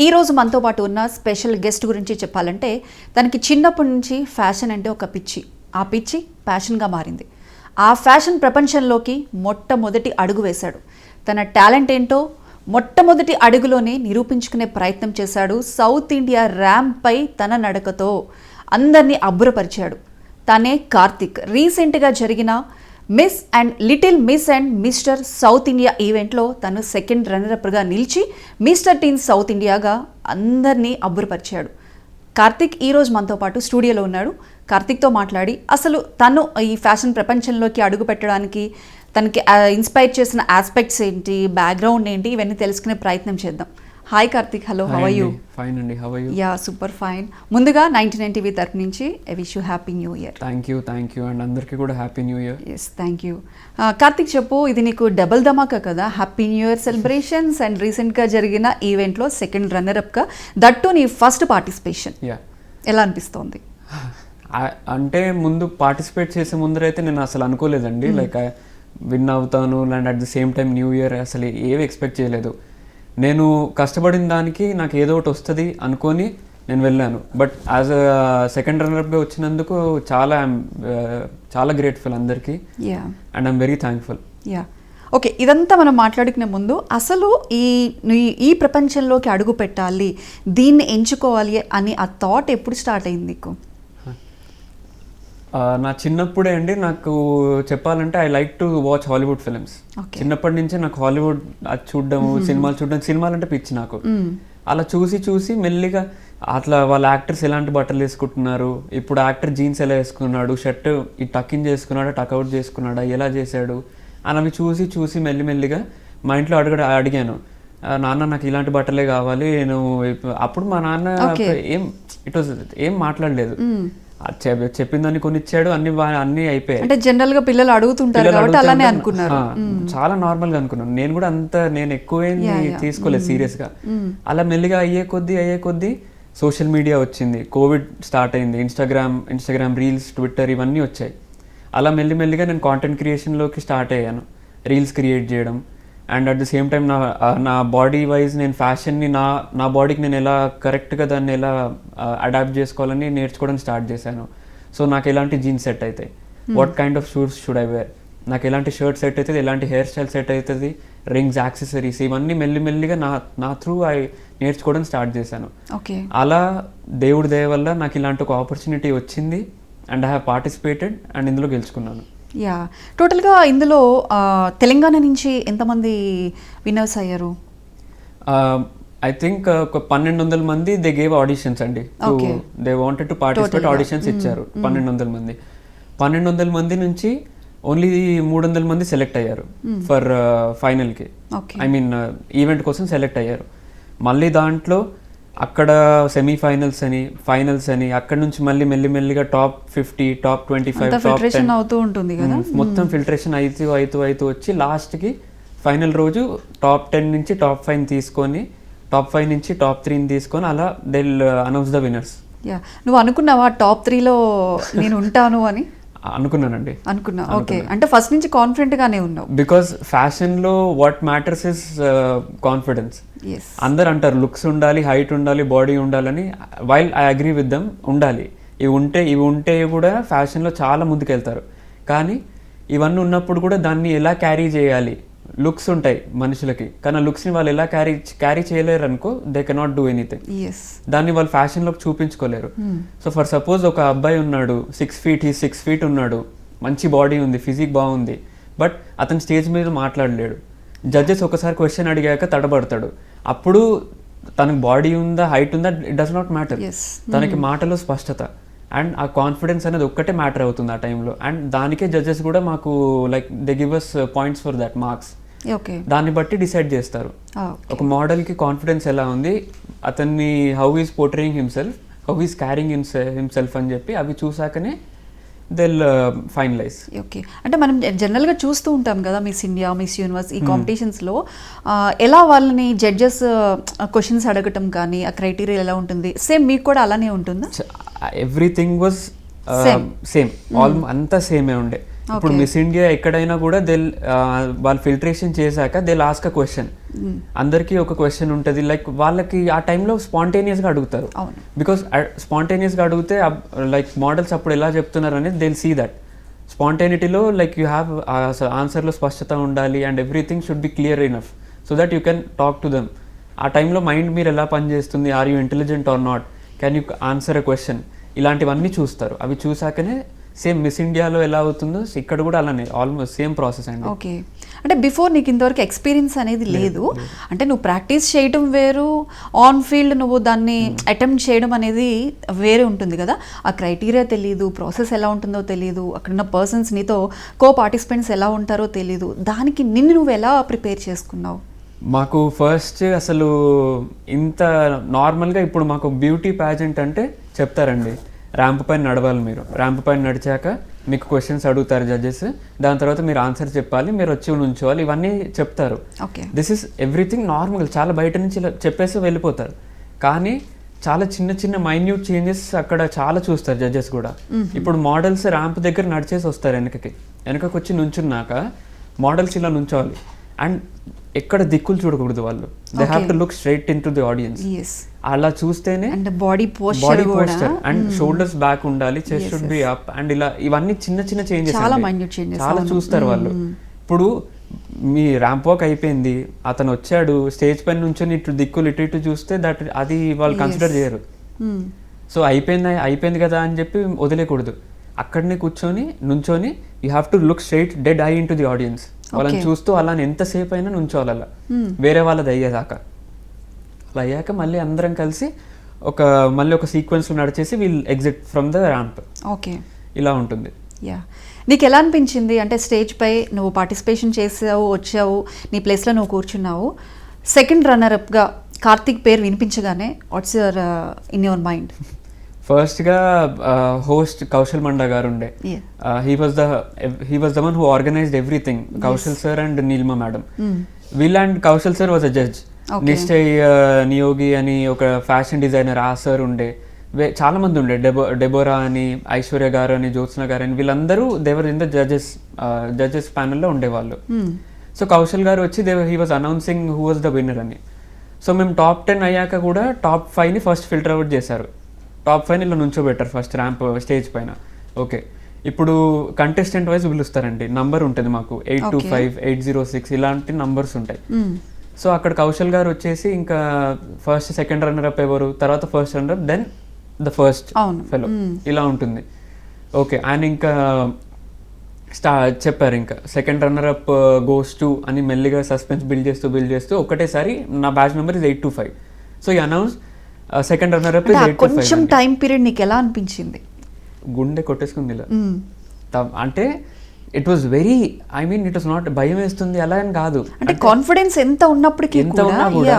ఈరోజు మనతో పాటు ఉన్న స్పెషల్ గెస్ట్ గురించి చెప్పాలంటే తనకి చిన్నప్పటి నుంచి ఫ్యాషన్ అంటే ఒక పిచ్చి. ఆ పిచ్చి ప్యాషన్గా మారింది. ఆ ఫ్యాషన్ ప్రపంచంలోకి మొట్టమొదటి అడుగు వేశాడు. తన టాలెంట్ ఏంటో మొట్టమొదటి అడుగులోనే నిరూపించుకునే ప్రయత్నం చేశాడు. సౌత్ ఇండియా ర్యాంప్పై తన నడకతో అందరినీ అబ్బురపరిచాడు. తనే కార్తిక్. రీసెంట్గా జరిగిన miss and little miss and mister south India ఈవెంట్లో తను సెకండ్ రన్నరప్గా నిలిచి మిస్టర్ టీన్ సౌత్ ఇండియాగా అందరినీ అబ్బురపరిచాడు. కార్తిక్ ఈరోజు మనతో పాటు స్టూడియోలో ఉన్నాడు. కార్తిక్తో మాట్లాడి అసలు తను ఈ ఫ్యాషన్ ప్రపంచంలోకి అడుగు పెట్టడానికి తనకి ఇన్స్పైర్ చేసిన ఆస్పెక్ట్స్ ఏంటి, బ్యాక్గ్రౌండ్ ఏంటి, ఇవన్నీ తెలుసుకునే ప్రయత్నం చేద్దాం. Hi Karthik, hello, how are you? Fine అండి, how are you? Ya, super fine. ముందుగా 99 టీవీ తరపు నుంచి I wish you happy new year. Thank you and అందరికీ కూడా happy new year. Yes, thank you. Karthik, చెప్పు, ఇది నీకు డబుల్ ధమాకా కదా, happy new year celebrations and రీసెంట్గా జరిగిన ఈవెంట్లో సెకండ్ రన్నరప్గా, దట్టు నీ ఫస్ట్ పార్టిసిపేషన్. ఎలా అనిపిస్తోంది? అంటే ముందు పార్టిసిపేట్ చేసే ముందరైతే నేను అసలు అనుకోలేదండి లైక్ విన్ అవుతాను and at the same time new year అసలు ఏవి ఎక్స్పెక్ట్ చేయలేదు. నేను కష్టపడిన దానికి నాకు ఏదో ఒకటి వస్తుంది అనుకొని నేను వెళ్ళాను. బట్ యాజ్ అ సెకండ్ రన్నర్గా వచ్చినందుకు చాలా గ్రేట్ఫుల్ అందరికీ and I'm very thankful. Yeah, okay. ఇదంతా మనం మాట్లాడుకునే ముందు అసలు ఈ ప్రపంచంలోకి అడుగు పెట్టాలి, దీన్ని ఎంచుకోవాలి అని ఆ థాట్ ఎప్పుడు స్టార్ట్ అయింది నీకు? నా చిన్నప్పుడే అండి, నాకు చెప్పాలంటే I like to watch Hollywood films. చిన్నప్పటి నుంచే నాకు హాలీవుడ్ అది చూడడము, సినిమాలు అంటే పిచ్చి నాకు. అలా చూసి మెల్లిగా అట్లా వాళ్ళ యాక్టర్స్ ఎలాంటి బట్టలు వేసుకుంటున్నారు, ఇప్పుడు యాక్టర్ జీన్స్ ఎలా వేసుకున్నాడు, షర్ట్ ఈ టక్ ఇన్ చేసుకున్నాడా, టక్అవుట్ చేసుకున్నాడా, ఎలా చేశాడు అని అవి చూసి మెల్లిగా మా ఇంట్లో అడిగాను, నాన్న నాకు ఇలాంటి బట్టలే కావాలి. నేను అప్పుడు మా నాన్న ఏం మాట్లాడలేదు, చెప్పిన దాన్ని కొనిచ్చాడు, అన్ని అయిపోయాయి. అంటే జనరల్ గా పిల్లలు అడుగుతుంటారు కాబట్టి అలానే అనుకున్నారు. చాలా నార్మల్ గా అనుకున్నాను. నేను కూడా నేను ఎక్కువేం తీసుకోలేదు సీరియస్ గా. అలా మెల్లిగా అయ్యే కొద్దీ సోషల్ మీడియా వచ్చింది, కోవిడ్ స్టార్ట్ అయింది, ఇన్స్టాగ్రామ్ రీల్స్, ట్విట్టర్ ఇవన్నీ వచ్చాయి. అలా మెల్లిగా నేను కాంటెంట్ క్రియేషన్లోకి స్టార్ట్ అయ్యాను, రీల్స్ క్రియేట్ చేయడం. And at the same time నా బాడీ వైజ్ నేను ఫ్యాషన్ని నా బాడీకి నేను ఎలా కరెక్ట్గా దాన్ని ఎలా అడాప్ట్ చేసుకోవాలని నేర్చుకోవడం స్టార్ట్ చేశాను. సో నాకు ఎలాంటి జీన్స్ సెట్ అవుతాయి, what kind of shoes should I wear, నాకు ఎలాంటి షర్ట్ సెట్ అవుతుంది, ఎలాంటి హెయిర్ స్టైల్ సెట్ అవుతుంది, రింగ్స్, యాక్సెసరీస్ ఇవన్నీ మెల్లిగా నా త్రూ నేర్చుకోవడం స్టార్ట్ చేశాను. అలా దేవుడి దయ వల్ల నాకు ఇలాంటి ఒక ఆపర్చునిటీ వచ్చింది and I have participated and ఇందులో గెలుచుకున్నాను. యా, టోటల్గా ఇందులో తెలంగాణ నుంచి ఎంతమంది విన్నర్స్ అయ్యారు? ఐ థింక్ ఒక 1200 మంది దే గేవ్ ఆడిషన్స్ అండి. They wanted to participate, auditions ఇచ్చారు 1200 మంది. 1200 మంది నుంచి ఓన్లీ 300 మంది సెలెక్ట్ అయ్యారు ఫర్ ఫైనల్కి. ఐ మీన్ ఈవెంట్ కోసం సెలెక్ట్ అయ్యారు. మళ్ళీ దాంట్లో అక్కడ సెమీఫైనల్స్ అని, ఫైనల్స్ అని, అక్కడ నుంచి మళ్ళీ మెల్లిగా టాప్ 50, టాప్ 25, టాప్ 10 అవుతూ ఉంటుంది కదా. మొత్తం ఫిల్టరేషన్ అవుతూ వచ్చి లాస్ట్కి ఫైనల్ రోజు టాప్ 10 నుంచి టాప్ 5 తీసుకొని, టాప్ 5 నుంచి టాప్ 3 తీసుకొని అలా they will announce the winners. Yeah, నువ్వు అనుకున్నావా టాప్ 3లో నేను ఉంటాను అని? అనుకున్నానండి. ఓకే, అంటే ఫస్ట్ నుంచి కాన్ఫిడెంట్ గానే ఉన్నావు. బికాస్ ఫ్యాషన్ లో వాట్ మ్యాటర్స్ ఇస్ కాన్ఫిడెన్స్. అందరు అంటారు లుక్స్ ఉండాలి, హైట్ ఉండాలి, బాడీ ఉండాలని. While I agree with them, ఉండాలి. ఇవి ఉంటే కూడా ఫ్యాషన్ లో చాలా ముందుకెళ్తారు. కానీ ఇవన్నీ ఉన్నప్పుడు కూడా దాన్ని ఎలా క్యారీ చేయాలి, లుక్స్ ఉంటాయి మనుషులకి, కానీ ఆ లుక్స్ని వాళ్ళు ఎలా క్యారీ చేయలేరు అనుకో, దే కెనాట్ డూ ఎనీథింగ్. దాన్ని వాళ్ళు ఫ్యాషన్లోకి చూపించుకోలేరు. సో ఫర్ సపోజ్ ఒక అబ్బాయి ఉన్నాడు, 6 feet ఉన్నాడు, మంచి బాడీ ఉంది, ఫిజిక్ బాగుంది, బట్ అతను స్టేజ్ మీద మాట్లాడలేడు. జడ్జెస్ ఒకసారి క్వశ్చన్ అడిగాక తడబడతాడు. అప్పుడు తనకు బాడీ ఉందా, హైట్ ఉందా, ఇట్ డస్ నాట్ మ్యాటర్. తనకి మాటలో స్పష్టత అండ్ ఆ కాన్ఫిడెన్స్ అనేది ఒక్కటే మ్యాటర్ అవుతుంది ఆ టైంలో. అండ్ దానికే జడ్జెస్ కూడా మాకు like they give us points for that, marks. దాన్ని బట్టి డిసైడ్ చేస్తారు ఒక మోడల్కి కాన్ఫిడెన్స్ ఎలా ఉంది, అతన్ని how is portraying himself, how is carrying himself అని చెప్పి అవి చూసాకనే they'll finalize. ఓకే, అంటే మనం జనరల్గా చూస్తూ ఉంటాం కదా మిస్ ఇండియా, మిస్ యూనివర్స్ ఈ కాంపిటీషన్స్లో ఎలా వాళ్ళని జడ్జెస్ క్వశ్చన్స్ అడగటం కానీ ఆ క్రైటీరియా ఎలా ఉంటుంది? సేమ్ మీకు కూడా అలానే ఉంటుందా? ఎవ్రీథింగ్ వాజ్ సేమ్, అంతా సేమే ఉండే. ఇప్పుడు మిస్ ఇండియా ఎక్కడైనా కూడా వాళ్ళు ఫిల్టరేషన్ చేశాక దే ఆస్క్ అ క్వశ్చన్. అందరికీ ఒక క్వశ్చన్ ఉంటుంది, లైక్ వాళ్ళకి ఆ టైంలో స్పాంటేనియస్గా అడుగుతారు. బికాస్ స్పాంటేనియస్గా అడిగితే లైక్ మోడల్స్ అప్పుడు ఎలా చెప్తున్నారు అనేది దే సీ దట్ స్పాంటేనిటీలో లైక్ యూ హ్యావ్ ఆన్సర్లో స్పష్టత ఉండాలి and everything should be clear enough so that you can talk to them. ఆ టైంలో మైండ్ మీరు ఎలా పనిచేస్తుంది, are you intelligent or not, can you answer a question, ఇలాంటివన్నీ చూస్తారు. అవి చూసాకనే సేమ్ మిస్ ఇండియాలో ఎలా అవుతుందో ఇక్కడ కూడా అలానే ఆల్మోస్ట్ సేమ్ ప్రాసెస్ అండి. ఓకే, అంటే బిఫోర్ నీకు ఇంతవరకు ఎక్స్పీరియన్స్ అనేది లేదు, అంటే నువ్వు ప్రాక్టీస్ చేయడం వేరు, ఆన్ ఫీల్డ్ నువ్వు దాన్ని అటెంప్ట్ చేయడం అనేది వేరే ఉంటుంది కదా. ఆ క్రైటీరియా తెలియదు, ప్రాసెస్ ఎలా ఉంటుందో తెలియదు, అక్కడున్న పర్సన్స్ నీతో కో పార్టిసిపెంట్స్ ఎలా ఉంటారో తెలియదు, దానికి నిన్ను నువ్వు ఎలా ప్రిపేర్ చేసుకున్నావు? మాకు ఫస్ట్ అసలు ఇంత నార్మల్గా ఇప్పుడు మాకు బ్యూటీ ప్యాజెంట్ అంటే చెప్తారండి, ర్యాంప్ పైన నడవాలి, మీరు ర్యాంప్ పైన నడిచాక మీకు క్వశ్చన్స్ అడుగుతారు జడ్జెస్, దాని తర్వాత మీరు ఆన్సర్ చెప్పాలి, మీరు వచ్చి నుంచోవాలి, ఇవన్నీ చెప్తారు. దిస్ ఇస్ ఎవ్రీథింగ్ నార్మల్, చాలా బయట నుంచి చెప్పేసి వెళ్ళిపోతారు. కానీ చాలా చిన్న చిన్న మైన్యూట్ చేంజెస్ అక్కడ చాలా చూస్తారు జడ్జెస్ కూడా. ఇప్పుడు మోడల్స్ ర్యాంప్ దగ్గర నడిచేసి వస్తారు వెనకకి వచ్చి నుంచున్నాక మోడల్స్ ఇలా నుంచోవాలి అండ్ ఎక్కడ దిక్కులు చూడకూడదు వాళ్ళు. They have to look straight into the audience. అలా చూస్తేనే body posture and shoulders back ఉండాలి, chest should be up and ఇలా ఇవన్నీ చిన్న చిన్న చేంజెస్ చాలా చూస్తారు వాళ్ళు. ఇప్పుడు మీ ర్యాంప్ వాక్ అయిపోయింది, అతను వచ్చాడు స్టేజ్ పైన నుంచి ఇటు దిక్కులు ఇటు చూస్తే అది వాళ్ళు కన్సిడర్ చేయరు. సో అయిపోయింది కదా అని చెప్పి వదిలేకూడదు, అక్కడనే నుంచొని you have to look straight did I in to the audience. వాళ్ళని చూస్తూ అలా ఎంతసేపు అయినా నుంచోవాలి అలా, వేరే వాళ్ళది అయ్యేదాకా. అలా అయ్యాక మళ్ళీ అందరం కలిసి మళ్ళీ ఒక సీక్వెన్స్లో నడిచేసి we'll exit from the ramp. Okay, ఇలా ఉంటుంది. యా, నీకు ఎలా అనిపించింది? అంటే స్టేజ్ పై నువ్వు పార్టిసిపేషన్ చేసావు, వచ్చావు, నీ ప్లేస్లో నువ్వు కూర్చున్నావు, సెకండ్ రన్నర్అప్గా కార్తీక్ పేరు వినిపించగానే what's your in your mind? ఫస్ట్గా హోస్ట్ కౌశల్ మండా గారు ఉండే, he was the one who organized everything, Kaushal sir and Neelima madam. We'll and Kaushal sir was a judge. Nischay Niyogi అని ఒక ఫ్యాషన్ డిజైనర్, ఆ సార్ ఉండే, చాలా మంది ఉండే, డెబోరా అని, ఐశ్వర్య గారు అని, జ్యోత్స్న గారు అని, వీళ్ళందరూ దేవర్ ఇన్ ద జడ్జెస్ ప్యానల్లో ఉండేవాళ్ళు. సో కౌశల్ గారు వచ్చి he was announcing who was the winner అని. సో మేము టాప్ 10 అయ్యాక కూడా టాప్ 5ని ఫస్ట్ ఫిల్టర్ అవుట్ చేశారు. టాప్ 5 ఇలా నుంచోబెట్టారు ఫస్ట్ ర్యాంప్ స్టేజ్ పైన. ఓకే, ఇప్పుడు కంటెస్టెంట్ వైజ్ పిలుస్తారండి, నంబర్ ఉంటుంది మాకు 825, 806 ఇలాంటి నంబర్స్ ఉంటాయి. సో అక్కడ కౌశల్ గారు వచ్చేసి ఇంకా ఫస్ట్ సెకండ్ రన్నర్ అప్ ఎవరు, తర్వాత first runner up, then the first fellow, ఇలా ఉంటుంది. ఓకే, ఆయన ఇంకా చెప్పారు, ఇంకా second runner up goes to అని మెల్లిగా సస్పెన్స్ బిల్డ్ చేస్తూ ఒకటేసారి నా బ్యాచ్ నెంబర్ ఇస్ 825. సో ఈ అనౌన్స్ సెకండ్ రన్నర్ అప్. కొంచెం టైం పీరియడ్ నీకు ఎలా అనిపించింది? గుండె కొట్టేసుకుంది ఇలా. అంటే it was very, I mean it was not భయం వేస్తుంది అలా అని కాదు, అంటే కాన్ఫిడెన్స్ ఎంత ఉన్నప్పటికీ ఎంత ఉన్నా కూడా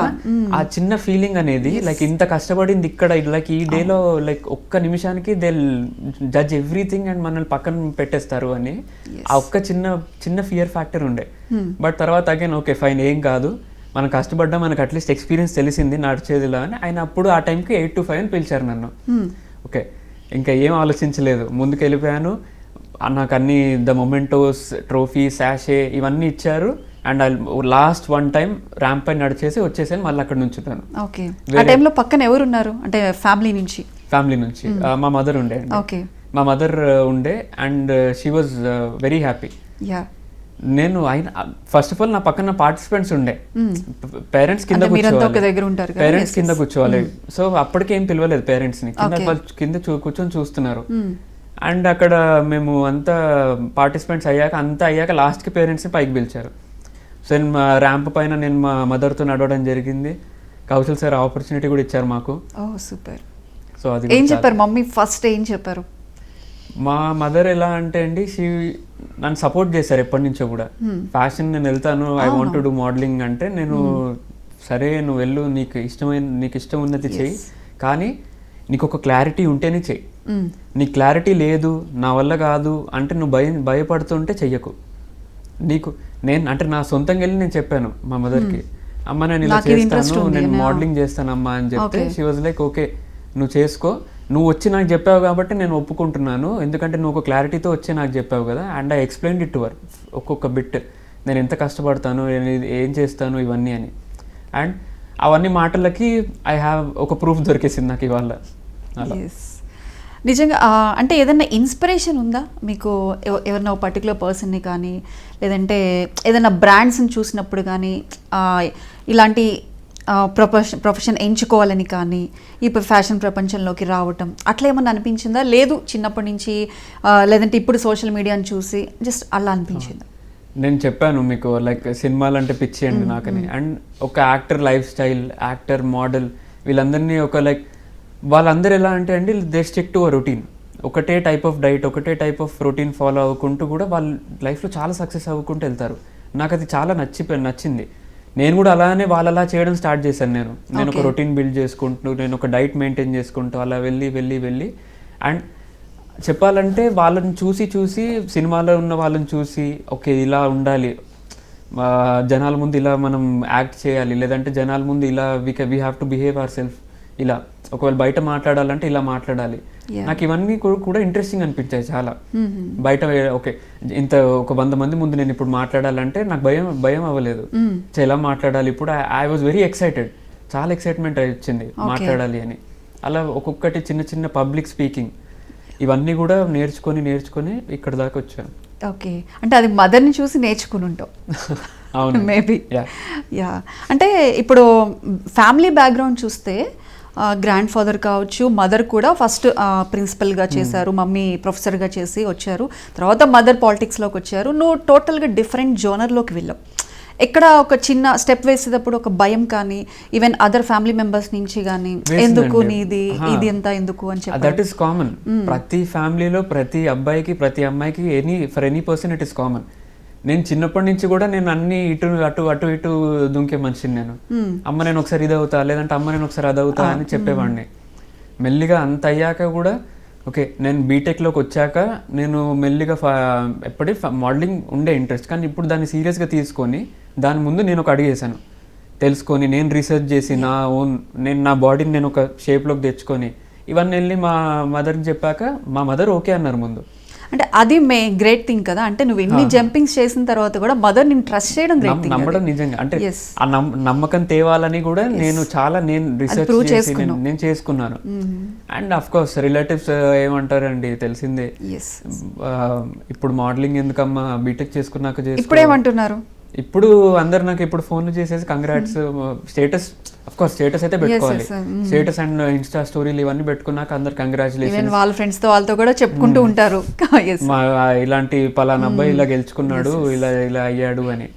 ఆ చిన్న ఫీలింగ్ అనేది, లైక్ ఇంత కష్టపడింది ఇక్కడ, లైక్ ఈ డేలో లైక్ ఒక్క నిమిషానికి దే జడ్జ్ ఎవ్రీథింగ్ అండ్ మనల్ని పక్కన పెట్టేస్తారు అని ఆ ఒక్క చిన్న ఫియర్ ఫ్యాక్టర్ ఉండే. బట్ తర్వాత అగైన్ ఓకే ఫైన్, ఏం కాదు, మనం కష్టపడ్డా, మనకు అట్లీస్ట్ ఎక్స్పీరియన్స్ తెలిసింది నడిచేదిలా అని ఆయన అప్పుడు ఆ టైంకి 825 అని పిలిచారు నన్ను. ఓకే, ఇంకా ఏం ఆలోచించలేదు, ముందుకు వెళ్ళిపోయాను. నాకు అన్ని ద మొమెంటోస్, ట్రోఫీ, శాషే ఇవన్నీ ఇచ్చారు. And last one time ramp పై నడిచేసి వచ్చేసాను, మళ్ళీ అక్కడ నుంచుతాను. ఓకే, ఆ టైంలో పక్కన ఎవరు ఉన్నారు? అంటే ఫ్యామిలీ నుంచి మా మదర్ ఉండే అండి. ఓకే, మా మదర్ ఉండే and she was very happy. నేను ఫస్ట్ ఆఫ్ ఆల్ నా పక్కన పార్టిసిపెంట్స్ ఉండే, పేరెంట్స్ కింద కూర్చోవాలి. సో అప్పటికేం పిలవలేదు పేరెంట్స్ని, కింద కూర్చొని చూస్తున్నారు. అండ్ అక్కడ మేము అంతా పార్టిసిపెంట్స్ అయ్యాక లాస్ట్కి పేరెంట్స్ని పైకి పిలిచారు. సో నేను మా ర్యాంప్ పైన నేను మా మదర్తో నడవడం జరిగింది. కౌశల్ సార్ ఆపర్చునిటీ కూడా ఇచ్చారు మాకు. సూపర్. సో అది ఏం చెప్పారు మమ్మీ ఫస్ట్? ఏం చెప్పారు? మా మదర్ ఎలా అంటే అండి, నన్ను సపోర్ట్ చేశారు ఎప్పటి నుంచో కూడా. ఫ్యాషన్ నేను వెళ్తాను, I want to do modelling అంటే, నేను సరే నువ్వు వెళ్ళు, నీకు ఇష్టం ఉన్నది చెయ్యి, కానీ నీకు ఒక క్లారిటీ ఉంటేనే చెయ్యి. నీకు క్లారిటీ లేదు, నా వల్ల కాదు అంటే నువ్వు భయపడుతుంటే చెయ్యకు. నేను నా సొంతంగా వెళ్ళి నేను చెప్పాను మా మదర్కి, అమ్మ నేను ఇలా చేస్తాను, నేను మోడలింగ్ చేస్తానమ్మా అని చెప్తే షీ వాజ్ లైక్ ఓకే నువ్వు చేసుకో, నువ్వు వచ్చి నాకు చెప్పావు కాబట్టి నేను ఒప్పుకుంటున్నాను, ఎందుకంటే నువ్వు ఒక క్లారిటీతో వచ్చి నాకు చెప్పావు కదా. And I explain it to her ఒక్కొక్క బిట్, నేను ఎంత కష్టపడతాను, ఏం చేస్తాను ఇవన్నీ అని. అండ్ అవన్నీ మాటలకి ఐ హ్యావ్ ఒక ప్రూఫ్ దొరికేసింది నాకు ఇవాళ. నిజంగా అంటే ఏదైనా ఇన్స్పిరేషన్ ఉందా మీకు, ఎవరైనా ఒక పర్టికులర్ పర్సన్ని కానీ, లేదంటే ఏదైనా బ్రాండ్స్ని చూసినప్పుడు కానీ ఇలాంటి ప్రొఫెషన్ ఎంచుకోవాలని కానీ, ఈ ఫ్యాషన్ ప్రపంచంలోకి రావటం అట్లా ఏమన్నా అనిపించిందా? లేదు చిన్నప్పటి నుంచి, లేదంటే ఇప్పుడు సోషల్ మీడియాని చూసి జస్ట్ అలా అనిపించిందా? నేను చెప్పాను మీకు, లైక్ సినిమాలు అంటే పిచ్చి అండి నాకని. అండ్ ఒక actor life style, actor model, వీళ్ళందరినీ ఒక లైక్ వాళ్ళందరూ ఎలా అంటే అండి, they stick to a routine. ఒకటే టైప్ ఆఫ్ డైట్, ఒకటే టైప్ ఆఫ్ రొటీన్ ఫాలో అవ్వకుంటూ కూడా వాళ్ళ లైఫ్లో చాలా సక్సెస్ అవ్వకుంటూ వెళ్తారు. నాకు అది చాలా నచ్చింది. నేను కూడా అలానే వాళ్ళలా చేయడం స్టార్ట్ చేశాను. నేను ఒక రొటీన్ బిల్డ్ చేసుకుంటూ, నేను ఒక డైట్ మెయింటైన్ చేసుకుంటూ అలా వెళ్ళి అండ్ చెప్పాలంటే వాళ్ళని చూసి సినిమాలో ఉన్న వాళ్ళని చూసి ఓకే ఇలా ఉండాలి, జనాల ముందు ఇలా మనం యాక్ట్ చేయాలి, లేదంటే జనాల ముందు ఇలా we have to behave our self, ఇలా ఒకవేళ బయట మాట్లాడాలంటే ఇలా మాట్లాడాలి. నాకు ఇవన్నీ కూడా ఇంట్రెస్టింగ్ అనిపించాయి చాలా. బయట ఓకే ఇంత ఒక 100 మంది ముందు నేను ఇప్పుడు మాట్లాడాలంటే నాకు భయం అవ్వలేదు. ఎలా మాట్లాడాలి ఇప్పుడు, ఐ వాజ్ వెరీ ఎక్సైటెడ్, చాలా ఎక్సైట్మెంట్ వచ్చింది మాట్లాడాలి అని. అలా ఒక్కొక్కటి చిన్న పబ్లిక్ స్పీకింగ్ ఇవన్నీ కూడా నేర్చుకొని ఇక్కడ దాకా వచ్చాను. ఓకే, అంటే అది మదర్ని చూసి నేర్చుకుని ఉంటావు. అవును, మేబీ. యా, అంటే ఇప్పుడు ఫ్యామిలీ బ్యాక్గ్రౌండ్ చూస్తే గ్రాండ్ ఫాదర్ కావచ్చు, మదర్ కూడా ఫస్ట్ ప్రిన్సిపల్గా చేశారు, మమ్మీ ప్రొఫెసర్గా చేసి వచ్చారు, తర్వాత మదర్ పాలిటిక్స్లోకి వచ్చారు. నువ్వు టోటల్గా డిఫరెంట్ జోనర్లోకి వెళ్ళావు. ఎక్కడ ఒక చిన్న స్టెప్ వేసేటప్పుడు ఒక భయం కానీ, ఈవెన్ అదర్ ఫ్యామిలీ మెంబర్స్ నుంచి కానీ, ఎందుకు నీది ఇది ఎంత ఎందుకు అని చెప్పి? That is common. ప్రతి ఫ్యామిలీలో ప్రతి అబ్బాయికి ప్రతి అమ్మాయికి for any person it is common. నేను చిన్నప్పటి నుంచి కూడా నేను అన్ని అటు దుంకే మనిషిని. నేను అమ్మ నేను ఒకసారి ఇది అవుతా, లేదంటే అమ్మ నేను ఒకసారి అది అవుతా అని చెప్పేవాడిని. మెల్లిగా అంత అయ్యాక కూడా ఓకే, నేను బీటెక్లోకి వచ్చాక నేను మెల్లిగా ఎప్పటి మోడలింగ్ ఉండే ఇంట్రెస్ట్, కానీ ఇప్పుడు దాన్ని సీరియస్గా తీసుకొని దాని ముందు నేను ఒక అడుగు వేసాను. తెలుసుకొని నేను రీసెర్చ్ చేసి నేను నా బాడీని నేను ఒక షేప్లోకి తెచ్చుకొని ఇవన్నీ వెళ్ళి మా మదర్కి చెప్పాక మా మదర్ ఓకే అన్నారు ముందు. అంటే అది గ్రేట్ థింగ్ కదా. అంటే నువ్వు ఎన్ని జంపింగ్స్ చేసిన తర్వాత కూడా మదర్ నేను ట్రస్ట్ చేయడం గ్రేట్ థింగ్. నమ్మడం నిజంగా అంటే ఆ నమ్మకం తేవాలని కూడా నేను చాలా రీసెర్చ్ చేసి నేను చేసుకున్నాను. అండ్ అఫ్ కోర్స్ రిలేటివ్స్ ఏమంటారండి తెలిసిందే, ఇప్పుడు మోడలింగ్ ఎందుకమ్మా బీటెక్ చేసుకున్నాక ఇప్పుడు ఏమంటున్నారు? ఇప్పుడు అందరు నాకు ఇప్పుడు ఫోన్లు చేసేసి congrats, status of course status అయితే పెట్టుకోవాలి, స్టేటస్ అండ్ ఇన్స్టా స్టోరీలు ఇవన్నీ పెట్టుకున్నాక అందరు కంగ్రాచులేషన్, వాళ్ళ ఫ్రెండ్స్ తో వాళ్ళతో కూడా చెప్పుకుంటూ ఉంటారు ఇలాంటి పలానా అబ్బాయి ఇలా గెలుచుకున్నాడు, ఇలా అయ్యాడు అని.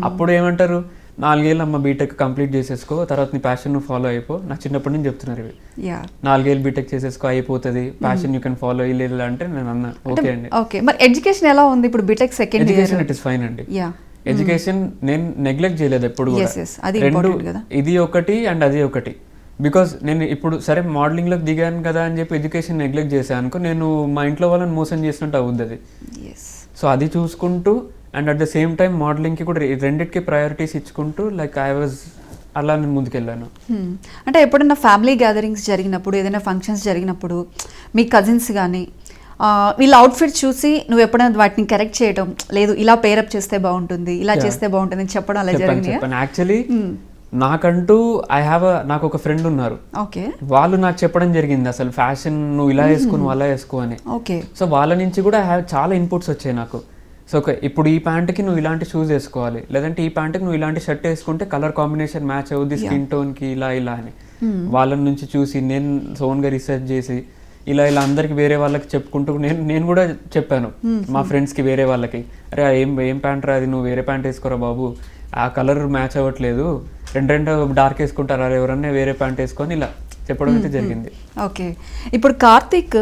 అప్పుడు ఏమంటారు, 4 ఏళ్ళు అమ్మ బీటెక్ కంప్లీట్ చేసేసుకో, తర్వాత నీ ప్యాషన్ నువ్వు ఫాలో అయిపో. నాకు చిన్నప్పటి నుంచి చెప్తున్నారు ఇవి, 4 ఏళ్ళు బీటెక్ చేసేసుకో అయిపోతుంది, ప్యాషన్ యూ కెన్ ఫాలో ఇలా అంటే నేను అన్నా ఓకే అండి. ఓకే, మరి ఎడ్యుకేషన్ ఎలా ఉంది ఇప్పుడు? BTech second education it is fine అండి. ఎడ్యుకేషన్ నేను నెగ్లెక్ట్ చేయలేదు ఎప్పుడు కూడా. రెండు, ఇది ఒకటి అండ్ అది ఒకటి. బికాస్ నేను ఇప్పుడు సరే మోడలింగ్లోకి దిగాను కదా అని చెప్పి ఎడ్యుకేషన్ నెగ్లెక్ట్ చేశాను అనుకో, నేను మా ఇంట్లో వాళ్ళని మోసం చేసినట్టు అవుద్ది అది. సో అది చూసుకుంటూ and at the same time మోడలింగ్కి కూడా రెండింటికి ప్రయారిటీస్ ఇచ్చుకుంటూ లైక్ ఐ వాజ్ అలా నేను ముందుకెళ్ళాను. అంటే ఎప్పుడైనా ఫ్యామిలీ గ్యాదరింగ్స్ జరిగినప్పుడు, ఏదైనా ఫంక్షన్స్ జరిగినప్పుడు మీ కజిన్స్ కానీ వీళ్ళ అవుట్ఫిట్ చూసి నువ్వు ఎప్పుడైనా వాటిని కరెక్ట్ చేయడం, లేదు ఇలా పేరప్ చేస్తే బాగుంటుంది, ఇలా చేస్తే బాగుంటుంది అని చెప్పడం అలా జరిగింది? యాక్చువల్లీ నాకంటూ నాకు ఒక ఫ్రెండ్ ఉన్నారు, వాళ్ళు నాకు చెప్పడం జరిగింది అసలు ఫ్యాషన్ నువ్వు ఇలా వేసుకో నువ్వు అలా వేసుకో అని. సో వాళ్ళ నుంచి కూడా చాలా ఇన్పుట్స్ వచ్చాయి నాకు. సో ఇప్పుడు ఈ ప్యాంట్కి నువ్వు ఇలాంటి షూస్ వేసుకోవాలి, లేదంటే ఈ ప్యాంట్కి నువ్వు ఇలాంటి షర్ట్ వేసుకుంటే కలర్ కాంబినేషన్ మ్యాచ్ అవుద్ది స్కిన్ టోన్కి ఇలా అని. వాళ్ళ నుంచి చూసి నేను ఓన్గా రీసెర్చ్ చేసి ఇలా అందరికి వేరే వాళ్ళకి చెప్పుకుంటూ నేను కూడా చెప్పాను మా ఫ్రెండ్స్కి, వేరే వాళ్ళకి, అరే ఏం ప్యాంట్ రా అది, నువ్వు వేరే ప్యాంట్ వేసుకోరా బాబు, ఆ కలర్ మ్యాచ్ అవ్వట్లేదు, రెండు డార్క్ వేసుకుంటారా ఎవరన్నా వేరే ప్యాంట్ వేసుకొని ఇలా చెప్పడం అయితే జరిగింది. ఓకే, ఇప్పుడు కార్తీక్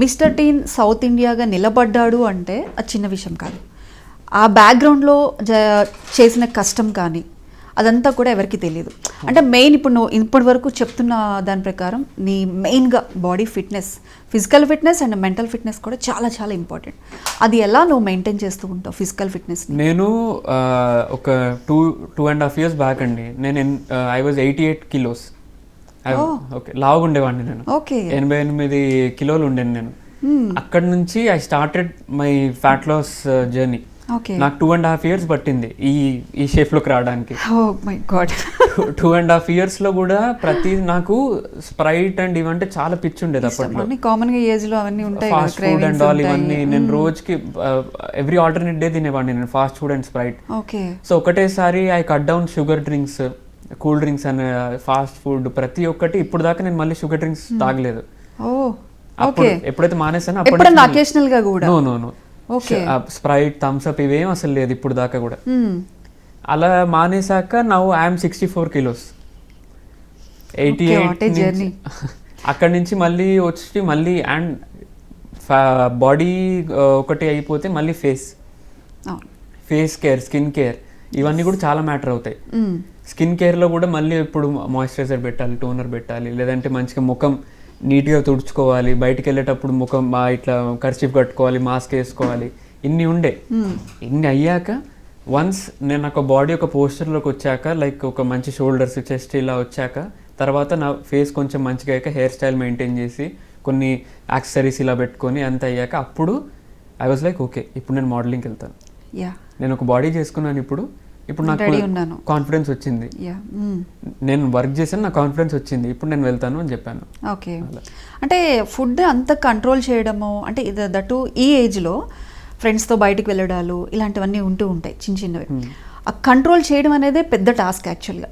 మిస్టర్ టీన్ సౌత్ ఇండియాగా నిలబడ్డాడు అంటే అది చిన్న విషయం కాదు. ఆ బ్యాక్గ్రౌండ్లో చేసిన కష్టం కానీ అదంతా కూడా ఎవరికి తెలియదు. అంటే మెయిన్ ఇప్పుడు నువ్వు ఇప్పటి వరకు చెప్తున్న దాని ప్రకారం నీ మెయిన్గా body fitness, physical fitness and mental fitness కూడా చాలా చాలా ఇంపార్టెంట్. అది ఎలా నువ్వు మెయింటైన్ చేస్తూ ఉంటావు ఫిజికల్ ఫిట్నెస్? నేను ఒక 2.5 years బ్యాక్ అండి, ఐ వాజ్ 88 kilos. ఓకే లావుగా ఉండేవాడిని నేను, ఓకే 88 కిలోలు ఉండేది నేను. అక్కడ నుంచి I started my fat loss journey. Okay నాకు 2.5 years పట్టింది ఈ షేప్లోకి రావడానికి. ఓ మై గాడ్ 2.5 years లో కూడా నాకు స్ప్రైట్ అండ్ ఇవంటే చాలా పిచ్చి ఉండేది అప్పట్లో. అన్ని కామన్ గా ఏజ్ లో అవన్నీ ఉంటాయి, ఫాస్ట్ ఫుడ్ అండ్ ఆల్ ఇవన్నీ నేను రోజుకి ఎవ్రీ ఆల్టర్నేట్ డే తినేవాడిని నేను fast food and sprite. Okay so ఒకటేసారి I cut down sugar drinks, cool drinks and fast food ప్రతి ఒక్కటి. ఇప్పుడు దాకా నేను మళ్ళీ షుగర్ డ్రింక్స్ తాగలేదు. ఓ అప్పుడు ఎప్పుడైతే మానేసానో ఎప్పుడన్నా అకేషనల్ గా కూడా no okay Sprite Thums Up ఇవేం అసలు లేదు ఇప్పుడు దాకా కూడా. అలా మానేసాక నౌ ఐఎమ్ 64 kilos. 88 అక్కడి నుంచి మళ్ళీ వచ్చి మళ్ళీ అండ్ బాడీ ఒకటి అయిపోతే మళ్ళీ ఫేస్ కేర్, స్కిన్ కేర్ ఇవన్నీ కూడా చాలా మ్యాటర్ అవుతాయి. స్కిన్ కేర్లో కూడా మళ్ళీ ఇప్పుడు మాయిశ్చరైజర్ పెట్టాలి, టోనర్ పెట్టాలి, లేదంటే మంచిగా ముఖం నీట్గా తుడుచుకోవాలి, బయటికి వెళ్ళేటప్పుడు ముఖం ఇట్లా కర్చీఫ్ కట్టుకోవాలి, మాస్క్ వేసుకోవాలి, ఇన్ని ఉండే. ఇన్ని అయ్యాక వన్స్ నేను ఒక బాడీ ఒక పోస్చర్లోకి వచ్చాక, లైక్ ఒక మంచి షోల్డర్స్ చెస్ట్ ఇలా వచ్చాక, తర్వాత నా ఫేస్ కొంచెం మంచిగా అయ్యాక హెయిర్ స్టైల్ మెయింటైన్ చేసి కొన్ని యాక్సెసరీస్ ఇలా పెట్టుకొని అంత అయ్యాక అప్పుడు ఐ వాజ్ లైక్ ఓకే ఇప్పుడు నేను మోడలింగ్కి వెళ్తాను. నేను ఒక బాడీ చేసుకున్నాను, ఇప్పుడు నాకు కాన్ఫిడెన్స్ వచ్చింది, నేను వర్క్ చేశాను, నాకు కాన్ఫిడెన్స్ వచ్చింది, ఇప్పుడు నేను వెళ్తాను అని చెప్పాను. ఓకే అంటే ఫుడ్ అంత కంట్రోల్ చేయడము అంటే దట్టు ఈ ఏజ్లో ఫ్రెండ్స్తో బయటకు వెళ్ళడాలు ఇలాంటివన్నీ ఉంటూ ఉంటాయి చిన్న చిన్నవి. ఆ కంట్రోల్ చేయడం అనేది పెద్ద టాస్క్ యాక్చువల్గా.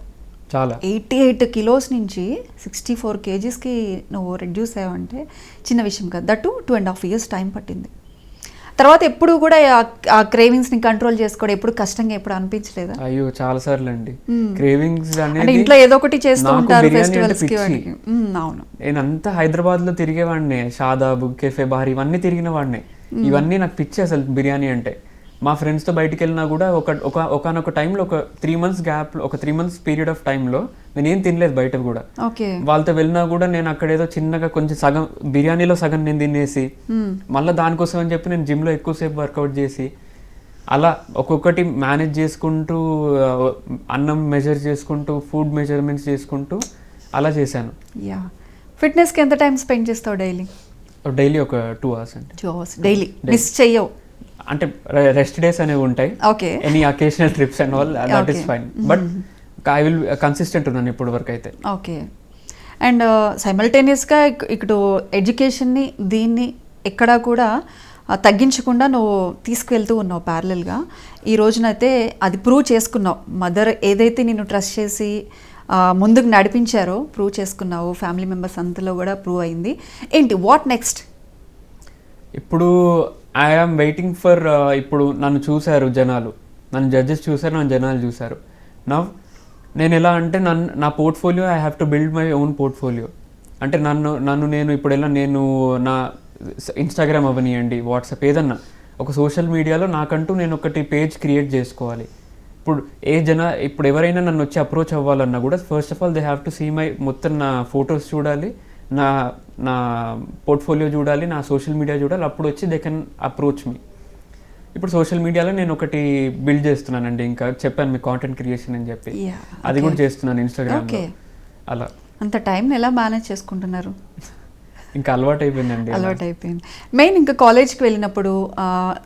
చాలా 88 kilos నుంచి 64 kgsకి నువ్వు రెడ్యూస్ అయ్యావంటే చిన్న విషయం కాదు. దట్టు 2.5 years టైం పట్టింది. తర్వాత ఎప్పుడు కూడా ఆ క్రేవింగ్స్ ని కంట్రోల్ చేసుకోవడం ఎప్పుడు కష్టంగా ఎప్పుడు అనిపించలేదా? అయ్యో చాలా సార్లు అండి. క్రేవింగ్స్ అంటే ఇంట్లో ఏదో ఒకటి చేస్తూ ఉంటారు ఫెస్టివల్స్ కి. అవును, నేను అంతా హైదరాబాద్ లో తిరిగేవాడిని, షాదాబ్, కెఫే బార్ ఇవన్నీ తిరిగిన వాడిని. ఇవన్నీ నాకు పిచ్చి అసలు బిర్యానీ అంటే. మా ఫ్రెండ్స్తో బయటికి వెళ్ళినా కూడా ఒకనొక టైంలో ఒక 3 months గ్యాప్లో, ఒక 3 months పీరియడ్ ఆఫ్ టైంలో నేను ఏం తినలేదు బయట కూడా. వాళ్ళతో వెళ్ళినా కూడా నేను అక్కడ ఏదో చిన్నగా కొంచెం సగం బిర్యానీలో సగం నేను తినేసి మళ్ళీ దానికోసం అని చెప్పి నేను జిమ్లో ఎక్కువసేపు వర్కౌట్ చేసి అలా ఒక్కొక్కటి మేనేజ్ చేసుకుంటూ, అన్నం మెజర్ చేసుకుంటూ, ఫుడ్ మెజర్మెంట్స్ చేసుకుంటూ అలా చేశాను. ఫిట్నెస్కి ఎంత టైం స్పెండ్ చేస్తావు డైలీ? డైలీ ఒక 2 hours అండి. 2 hours డైలీ మిస్ చెయ్యవు అంటే రెస్ట్ డేస్ అనేవి ఉంటాయి, any occasional trips and all, that is fine, but I will consistent ఉన్నాను ఇప్పుడు వరకు అయితే. ఓకే అండ్ సైమల్టేనియస్గా ఇక్కడ ఎడ్యుకేషన్ని దీన్ని ఎక్కడా కూడా తగ్గించకుండా నువ్వు తీసుకువెళ్తూ ఉన్నావు ప్యారలల్గా. ఈ రోజునైతే అది ప్రూవ్ చేసుకున్నావు. మదర్ ఏదైతే నిన్ను ట్రస్ట్ చేసి ముందుకు నడిపించారో ప్రూవ్ చేసుకున్నావు, ఫ్యామిలీ మెంబర్స్ అంతలో కూడా ప్రూవ్ అయింది. ఏంటి వాట్ నెక్స్ట్? ఇప్పుడు ఐ ఆమ్ వెయిటింగ్ ఫర్, ఇప్పుడు నన్ను చూశారు జనాలు, నన్ను జడ్జెస్ చూశారు, నన్ను జనాలు చూశారు. నేను ఎలా అంటే నా portfolio I have to build my own portfolio. అంటే నేను ఇప్పుడు ఎలా నేను నా ఇన్స్టాగ్రామ్ అవనియండి, వాట్సాప్ ఏదన్నా ఒక సోషల్ మీడియాలో నాకంటూ నేను ఒకటి పేజ్ క్రియేట్ చేసుకోవాలి. ఇప్పుడు ఎవరైనా నన్ను వచ్చి అప్రోచ్ అవ్వాలన్నా కూడా first of all they have to see my మొత్తం నా ఫొటోస్ చూడాలి, నా పోర్ట్ఫోలియో చూడాలి, నా సోషల్ మీడియా చూడాలి, అప్పుడు వచ్చి దే కెన్ అప్రోచ్ మీ. ఇప్పుడు సోషల్ మీడియాలో నేను ఒకటి బిల్డ్ చేస్తున్నానండి, ఇంకా చెప్పాను మీకు కాంటెంట్ క్రియేషన్ అని చెప్పి, అది కూడా చేస్తున్నాను ఇన్స్టాగ్రామ్లో. అలా అంత టైం ఎలా మేనేజ్ చేసుకుంటున్నారు? ఇంకా అలవాటు అయిపోయిందండి. అలవాటు అయిపోయింది. మెయిన్ ఇంకా కాలేజ్కి వెళ్ళినప్పుడు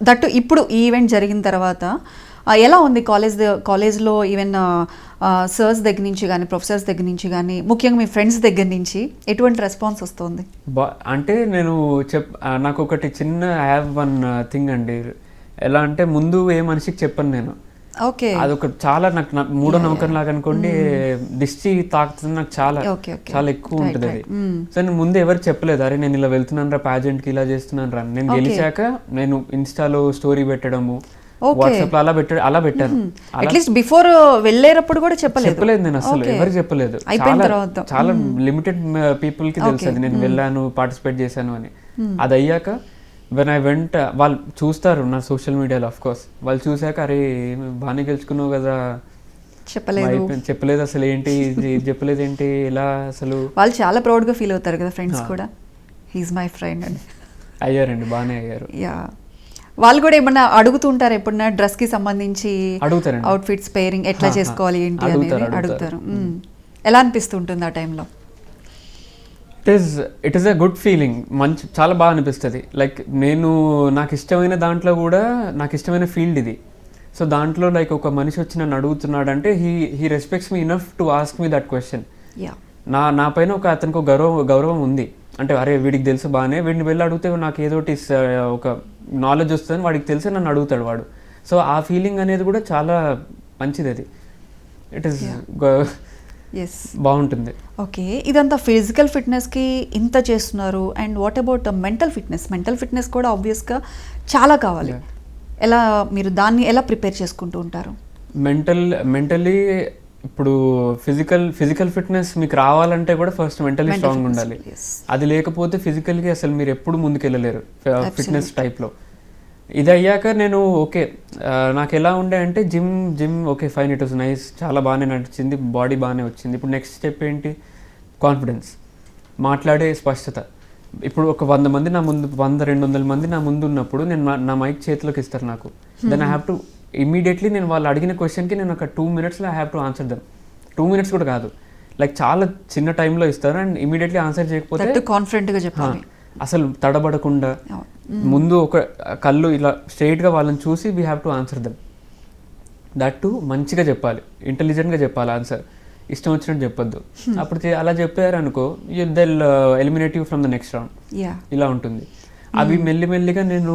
దట్టు ఇప్పుడు ఈ ఈవెంట్ జరిగిన తర్వాత ఎలా ఉంది కాలేజ్లో ఈవెన్ సర్స్ దగ్గర నుంచి కానీ ప్రొఫెసర్స్ దగ్గర నుంచి కానీ ముఖ్యంగా మీ ఫ్రెండ్స్ దగ్గర నుంచి ఎటువంటి రెస్పాన్స్ వస్తుంది? అంటే నేను నాకు ఒకటి చిన్న ఐ హ్యావ్ వన్ థింగ్ అండి. ఎలా అంటే ముందు ఏ మనిషికి చెప్పను నేను. ఓకే, అదొక చాలా నాకు మూడో నమ్మకం లాగా అనుకోండి, దిష్టి తాకుతుంది నాకు చాలా చాలా ఎక్కువ ఉంటుంది అది. సో నేను ముందు ఎవరు చెప్పలేదు, అరే నేను ఇలా వెళ్తున్నాను రా ప్యాజెంట్కి, ఇలా చేస్తున్నాను రా. నేను గెలిచాక నేను ఇన్స్టాలో స్టోరీ పెట్టడము, వాట్సాప్ లో అలా పెట్టాను. అట్లీస్ట్ బిఫోర్ వెళ్ళేటప్పుడు కూడా చెప్పలేదు నేను అసలు ఎవరికి చెప్పలేదు. చాలా లిమిటెడ్ పీపుల్ కి తెలుసు అది నేను వెళ్ళాను, పార్టిసిపేట్ చేశాను అని. అది అయ్యాక వెన్ ఐ వెంట్, వాళ్ళు చూస్తారు నా సోషల్ మీడియాలో, ఆఫ్ కోర్స్ వాళ్ళు చూసాక అరే బాగానే గెలుచుకున్నావు కదా, చెప్పలేదు అసలు ఏంటి చెప్పలేదు ఏంటి ఇలా, అసలు వాళ్ళు చాలా ప్రౌడ్ గా ఫీల్ అవుతారు కదా ఫ్రెండ్స్ కూడా, హీస్ మై ఫ్రెండ్ అని. అయ్యారండి, బాగానే అయ్యారు. వాళ్ళు కూడా ఏమన్నా అడుగుతుంటారు ఎప్పుడన్నా డ్రెస్ కి సంబంధించి, అవుట్ఫిట్స్ పేరింగ్ ఎట్లా చేసుకోవాలి ఏంటి అనేది అడుగుతారు. ఎలా అనిపిస్తుంటుంది ఆ టైంలో? It is a good feeling. మంచి, చాలా బాగా అనిపిస్తుంది. లైక్ నేను నాకు ఇష్టమైన దాంట్లో కూడా నాకు ఇష్టమైన ఫీల్డ్ ఇది. సో దాంట్లో లైక్ ఒక మనిషి వచ్చి నన్ను అడుగుతున్నాడంటే he respects me enough to ask me that question. నా పైన అతనికి ఒక గౌరవం ఉంది. అంటే అరే వీడికి తెలుసు బాగానే, వీడిని వెళ్ళి అడిగితే నాకు ఏదోటి ఒక నాలెడ్జ్ వస్తుందని వాడికి తెలిసి నన్ను అడుగుతాడు వాడు. సో ఆ ఫీలింగ్ అనేది కూడా చాలా మంచిది. అది ఇట్ ఈస్ బాగుంటుంది. ఓకే, ఇదంతా ఫిజికల్ ఫిట్నెస్కి ఇంత చేస్తున్నారు. And what about mental fitness కూడా ఆబ్వియస్గా చాలా కావాలి. ఎలా మీరు దాన్ని ఎలా ప్రిపేర్ చేసుకుంటూ ఉంటారు? మెంటలీ ఇప్పుడు ఫిజికల్ ఫిట్నెస్ మీకు రావాలంటే కూడా ఫస్ట్ మెంటలీ స్ట్రాంగ్ ఉండాలి. అది లేకపోతే ఫిజికల్గా అసలు మీరు ఎప్పుడు ముందుకెళ్ళలేరు ఫిట్నెస్ టైప్లో. ఇది అయ్యాక నేను ఓకే నాకు ఎలా ఉండే అంటే gym okay fine, it was nice, చాలా బాగానే నడిచింది, బాడీ బాగానే వచ్చింది. ఇప్పుడు నెక్స్ట్ స్టెప్ ఏంటి? కాన్ఫిడెన్స్, మాట్లాడే స్పష్టత. ఇప్పుడు ఒక 100 మంది నా ముందు, 100-200 మంది నా ముందు ఉన్నప్పుడు నేను నా మైక్ చేతిలోకి ఇస్తారు నాకు. Then I have to immediately నేను వాళ్ళు అడిగిన క్వశ్చన్కి నేను ఒక 2 minutesలో I have to answer them. 2 minutes కూడా కాదు, లైక్ చాలా చిన్న టైంలో ఇస్తారు. అండ్ ఇమీడియట్లీ ఆన్సర్ చేయకపోతే కాన్ఫిడెంట్గా చెప్పాలి, అసలు తడబడకుండా ముందు ఒక కళ్ళు ఇలా స్ట్రైట్గా వాళ్ళని చూసి we have to answer them. That to మంచిగా చెప్పాలి, ఇంటెలిజెంట్గా చెప్పాలి ఆన్సర్, ఇష్టం వచ్చినట్టు చెప్పొద్దు. అప్పుడు అలా చెప్పారు అనుకో, they'll eliminate you from the next round. ఇలా ఉంటుంది. అవి మెల్లిమెల్లిగా నేను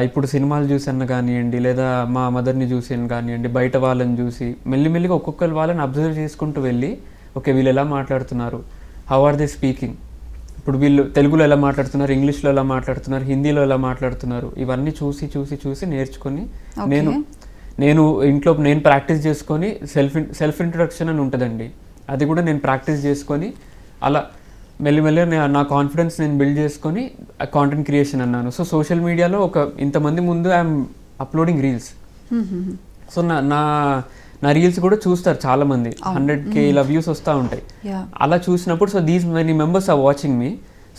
ఇప్పుడు సినిమాలు చూసాను కానివ్వండి, లేదా మా మదర్ని చూసాను కానివ్వండి, బయట వాళ్ళని చూసి మెల్లిమెల్లిగా ఒక్కొక్కరు వాళ్ళని అబ్జర్వ్ చేసుకుంటూ వెళ్ళి ఓకే వీళ్ళు ఎలా మాట్లాడుతున్నారు, హౌ ఆర్ దే స్పీకింగ్, ఇప్పుడు వీళ్ళు తెలుగులో ఎలా మాట్లాడుతున్నారు, ఇంగ్లీష్లో ఎలా మాట్లాడుతున్నారు, హిందీలో ఎలా మాట్లాడుతున్నారు, ఇవన్నీ చూసి చూసి చూసి నేర్చుకొని నేను ఇంట్లో నేను ప్రాక్టీస్ చేసుకొని సెల్ఫ్ ఇంట్రొడక్షన్ అని ఉంటుందండి, అది కూడా నేను ప్రాక్టీస్ చేసుకొని అలా మెల్లిమెల్లిగా నా కాన్ఫిడెన్స్ నేను బిల్డ్ చేసుకొని కాంటెంట్ క్రియేషన్ అన్నాను. సో సోషల్ మీడియాలో ఇంతమంది ముందు ఐఎమ్ అప్లోడింగ్ రీల్స్. సో నా రీల్స్ కూడా చూస్తారు చాలా మంది, 100K ఇలా వ్యూస్ వస్తూ ఉంటాయి. అలా చూసినప్పుడు so these many members are watching me.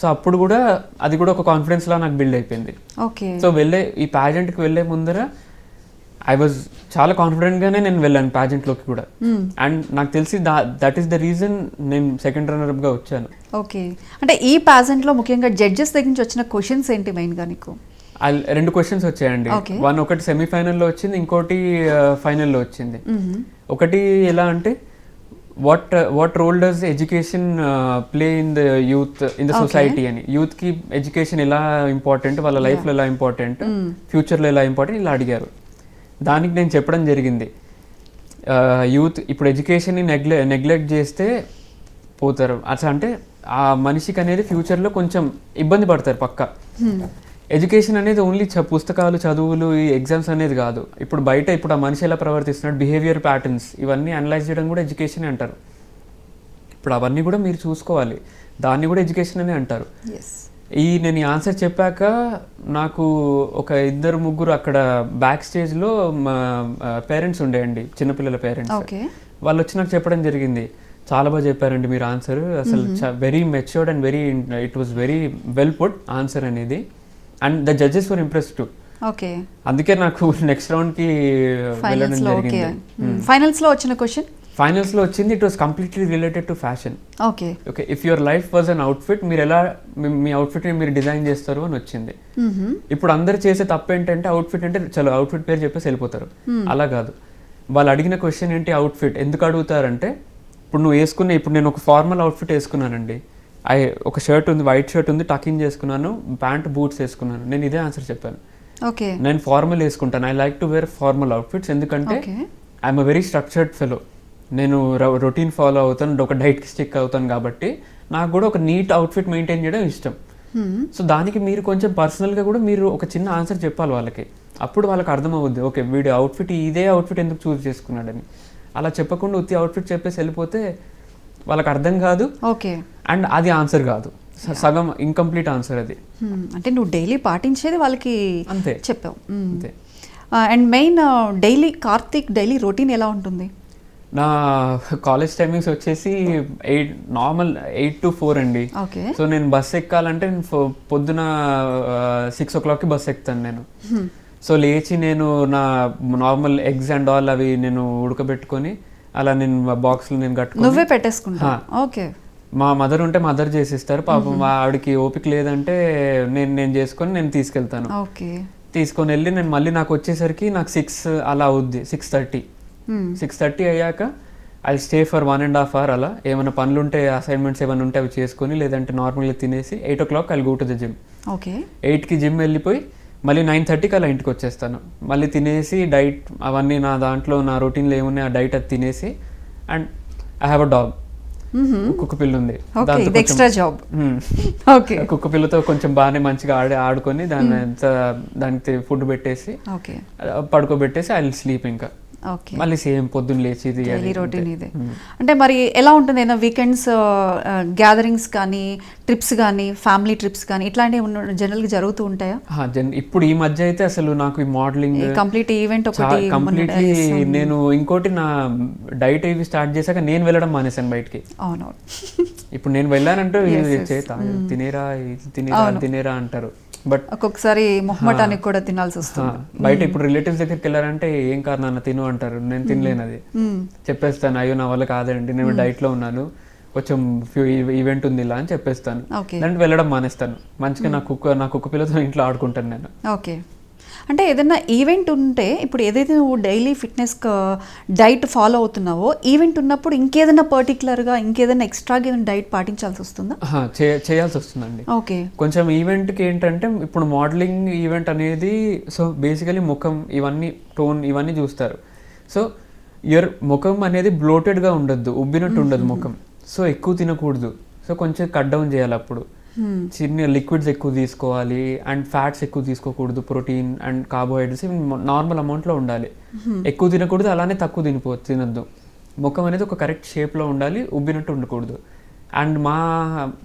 So అప్పుడు కూడా అది కూడా ఒక కాన్ఫిడెన్స్ లా నాకు బిల్డ్ అయిపోయింది. సో ఈ ప్యాజెంట్కి వెళ్ళే ముందర ఐ వాజ్ చాలా కాన్ఫిడెంట్గానే నేను వెళ్ళాను ప్యాజెంట్లోకి కూడా. అండ్ నాకు తెలిసి దట్ ఈస్ ద రీజన్ నేను సెకండ్ రన్నర్గా వచ్చాను. ఓకే, అంటే ఈ ప్యాజెంట్లో ముఖ్యంగా జడ్జెస్ దగ్గర నుంచి వచ్చిన క్వశ్చన్స్ ఏంటి మెయిన్గా నీకు? 2 క్వశ్చన్స్ వచ్చాయండి. ఒకటి సెమీఫైనల్లో వచ్చింది, ఇంకోటి ఫైనల్లో వచ్చింది. ఒకటి ఎలా అంటే what role does education play in the youth in the society అని, యూత్కి ఎడ్యుకేషన్ ఎలా ఇంపార్టెంట్, వాళ్ళ లైఫ్లో ఎలా ఇంపార్టెంట్, ఫ్యూచర్లో ఎలా ఇంపార్టెంట్ ఇలా అడిగారు. దానికి నేను చెప్పడం జరిగింది, యూత్ ఇప్పుడు ఎడ్యుకేషన్ని నెగ్లెక్ట్ చేస్తే పోతారు. అసలు అంటే ఆ మనిషికి అనేది ఫ్యూచర్లో కొంచెం ఇబ్బంది పడతారు పక్క. ఎడ్యుకేషన్ అనేది ఓన్లీ పుస్తకాలు చదువులు ఈ ఎగ్జామ్స్ అనేది కాదు. ఇప్పుడు బయట ఇప్పుడు ఆ మనిషి ఎలా ప్రవర్తిస్తున్నాడు, బిహేవియర్ ప్యాటర్న్స్ ఇవన్నీ అనలైజ్ చేయడం కూడా ఎడ్యుకేషన్ అంటారు. ఇప్పుడు అవన్నీ కూడా మీరు చూసుకోవాలి, దాన్ని కూడా ఎడ్యుకేషన్ అనే అంటారు. నేను ఈ ఆన్సర్ చెప్పాక నాకు ఒక 2-3 అక్కడ బ్యాక్ స్టేజ్లో మా పేరెంట్స్ ఉండేయండి, చిన్నపిల్లల పేరెంట్స్. వాళ్ళు వచ్చి నాకు చెప్పడం జరిగింది, చాలా బాగా చెప్పారండి మీరు ఆన్సర్, అసలు very matured and it was very well put answer అనేది. And the judges were impressed too. అందుకే నాకు నెక్స్ట్ రౌండ్కి వెళ్ళడం జరిగింది. ఫైనల్స్లో వచ్చిన క్వశ్చన్ ఫైనల్స్లో వచ్చింది, it was completely related to fashion. Okay if your life was an outfit, మీరు ఎలా మీ అవుట్ఫిట్ని మీరు డిజైన్ చేస్తారు అని వచ్చింది. ఇప్పుడు అందరు చేసే తప్పు ఏంటంటే అవుట్ఫిట్ అంటే చలో అవుట్ఫిట్ పేరు చెప్పేసి వెళ్ళిపోతారు. అలా కాదు, వాళ్ళు అడిగిన క్వశ్చన్ ఏంటి, అవుట్ఫిట్ ఎందుకు అడుగుతారంటే ఇప్పుడు నువ్వు ఇప్పుడు నేను ఒక ఫార్మల్ అవుట్ఫిట్ వేసుకున్నానండి, ఒక షర్ట్ ఉంది, వైట్ షర్ట్ ఉంది, టకింగ్ చేసుకున్నాను, ప్యాంట్ బూట్స్ వేసుకున్నాను, నేను ఇదే ఆన్సర్ చెప్పాను. నేను ఫార్మల్ వేసుకుంటాను, I like to wear formal outfits, ఎందుకంటే I'm a very structured fellow, నేను రొటీన్ ఫాలో అవుతాను, ఒక డైట్కి స్టిక్ అవుతాను, కాబట్టి నాకు కూడా ఒక నీట్ అవుట్ఫిట్ మెయింటైన్ చేయడం ఇష్టం. సో దానికి మీరు కొంచెం పర్సనల్గా కూడా మీరు ఒక చిన్న ఆన్సర్ చెప్పాలి వాళ్ళకి, అప్పుడు వాళ్ళకి అర్థమవుద్ది ఓకే వీడి అవుట్ఫిట్ ఇదే అవుట్ఫిట్ ఎందుకు చూస్ చేసుకున్నాడని. అలా చెప్పకుండా ఉత్తి అవుట్ఫిట్ చెప్పేసి వెళ్ళిపోతే వాళ్ళకి అర్థం కాదు, అండ్ అది ఆన్సర్ కాదు, సగం ఇన్కంప్లీట్ ఆన్సర్ అది. అంటే నువ్వు డైలీ పాటించేది వాళ్ళకి అంతే చెప్పావు. And main Karthik daily routine ఎలా ఉంటుంది? నా కాలేజ్ టైమింగ్స్ వచ్చేసి 8 to 4 అండి. సో నేను బస్ ఎక్కాలంటే పొద్దున 6 o'clockకి బస్ ఎక్కుతాను నేను. సో లేచి నేను నా నార్మల్ ఎగ్స్ అండ్ ఆల్ అవి నేను ఉడకబెట్టుకొని అలా నేను బాక్స్లో నేను కట్టుకొని నువ్వే పెట్టేసుకుంటా. ఓకే, మా మదర్ ఉంటే మదర్ చేసిస్తారు, పాపం ఆవిడకి ఓపిక లేదంటే నేను చేసుకొని నేను తీసుకెళ్తాను. ఓకే. తీసుకొని వెళ్ళి నేను మళ్ళీ నాకు వచ్చేసరికి నాకు 6 అలా అవుద్ది, 6:30 అయ్యాక ఐ స్టే ఫర్ 1.5 hour అలా. ఏమైనా పనులు ఉంటే అసైన్మెంట్స్ ఏమైనా ఉంటే అవి చేసుకొని, లేదంటే నార్మల్గా తినేసి 8 o'clock I go to the gym. Okay. 8కి జిమ్ వెళ్ళిపోయి మళ్ళీ 9:30కి అలా ఇంటికి వచ్చేస్తాను. మళ్ళీ తినేసి డైట్ అవన్నీ నా దాంట్లో నా రొటీన్లో ఏమున్నాయి ఆ డైట్ అది తినేసి, and I have a dog, కుక్క పిల్ల ఉంది. Extra job. ఓకే. కుక్క పిల్లతో కొంచెం బాగానే మంచిగా ఆడుకొని దానికి ఫుడ్ పెట్టేసి పడుకోబెట్టేసి ఐ విల్ స్లీప్. ఇంకా మళ్ళీ సేమ్ పొద్దున్న లేచి డైలీ రొటీన్ ఇదే. అంటే మరి ఎలా ఉంటుంది, ఏదైనా వీకెండ్స్ గ్యాదరింగ్స్ కానీ ట్రిప్స్ కానీ ఫ్యామిలీ ట్రిప్స్ కానీ ఇట్లాంటివి జనరల్గా జరుగుతూ ఉంటాయా? ఇప్పుడు ఈ మధ్య అయితే అసలు నాకు ఈ మోడలింగ్ కంప్లీట్ ఈవెంట్ ఒకటి కంప్లీట్లీ నేను ఇంకోటి నా డైట్ ఇవి స్టార్ట్ చేశాక నేను వెళ్ళడం మానేశాను బయటికి. అవునవును. ఇప్పుడు నేను వెళ్ళానంటే తినేరా అంటారు, బట్ ఒక్కొక్కసారి మొహమాటానికి కూడా తినాల్సి వస్తుంది బయట. ఇప్పుడు రిలేటివ్స్ దగ్గరికి వెళ్ళారంటే ఏం కాదు నాన్న తిను అంటారు, నేను తినలేను. అది చెప్పేస్తాను, అయ్యో నా వల్ల కాదండి నేను డైట్ లో ఉన్నాను, కొంచెం ఈవెంట్ ఉంది ఇలా అని చెప్పేస్తాను. దాంట్లో వెళ్ళడం మానేస్తాను. మంచిగా నా కుక్క పిల్లతో ఇంట్లో ఆడుకుంటాను నేను. ఓకే. అంటే ఏదైనా ఈవెంట్ ఉంటే ఇప్పుడు ఏదైతే నువ్వు డైలీ ఫిట్నెస్ డైట్ ఫాలో అవుతున్నావో, ఈవెంట్ ఉన్నప్పుడు ఇంకేదైనా పర్టికులర్గా ఇంకేదైనా ఎక్స్ట్రాగా ఏదైనా డైట్ పాటించాల్సి వస్తుందా? చేయాల్సి వస్తుందండి. ఓకే. కొంచెం ఈవెంట్కి ఏంటంటే ఇప్పుడు మోడలింగ్ ఈవెంట్ అనేది సో బేసికలీ ముఖం ఇవన్నీ టోన్ ఇవన్నీ చూస్తారు. సో ముఖం అనేది బ్లోటెడ్గా ఉండద్దు, ఉబ్బినట్టు ఉండదు ముఖం. సో ఎక్కువ తినకూడదు, సో కొంచెం కట్ డౌన్ చేయాలి. అప్పుడు చిన్న లిక్విడ్స్ ఎక్కువ తీసుకోవాలి, అండ్ ఫ్యాట్స్ ఎక్కువ తీసుకోకూడదు, ప్రోటీన్ అండ్ కార్బోహైడ్రేట్స్ నార్మల్ అమౌంట్లో ఉండాలి. ఎక్కువ తినకూడదు, అలానే తక్కువ తినద్దు. ముఖం అనేది ఒక కరెక్ట్ షేప్లో ఉండాలి, ఉబ్బినట్టు ఉండకూడదు. అండ్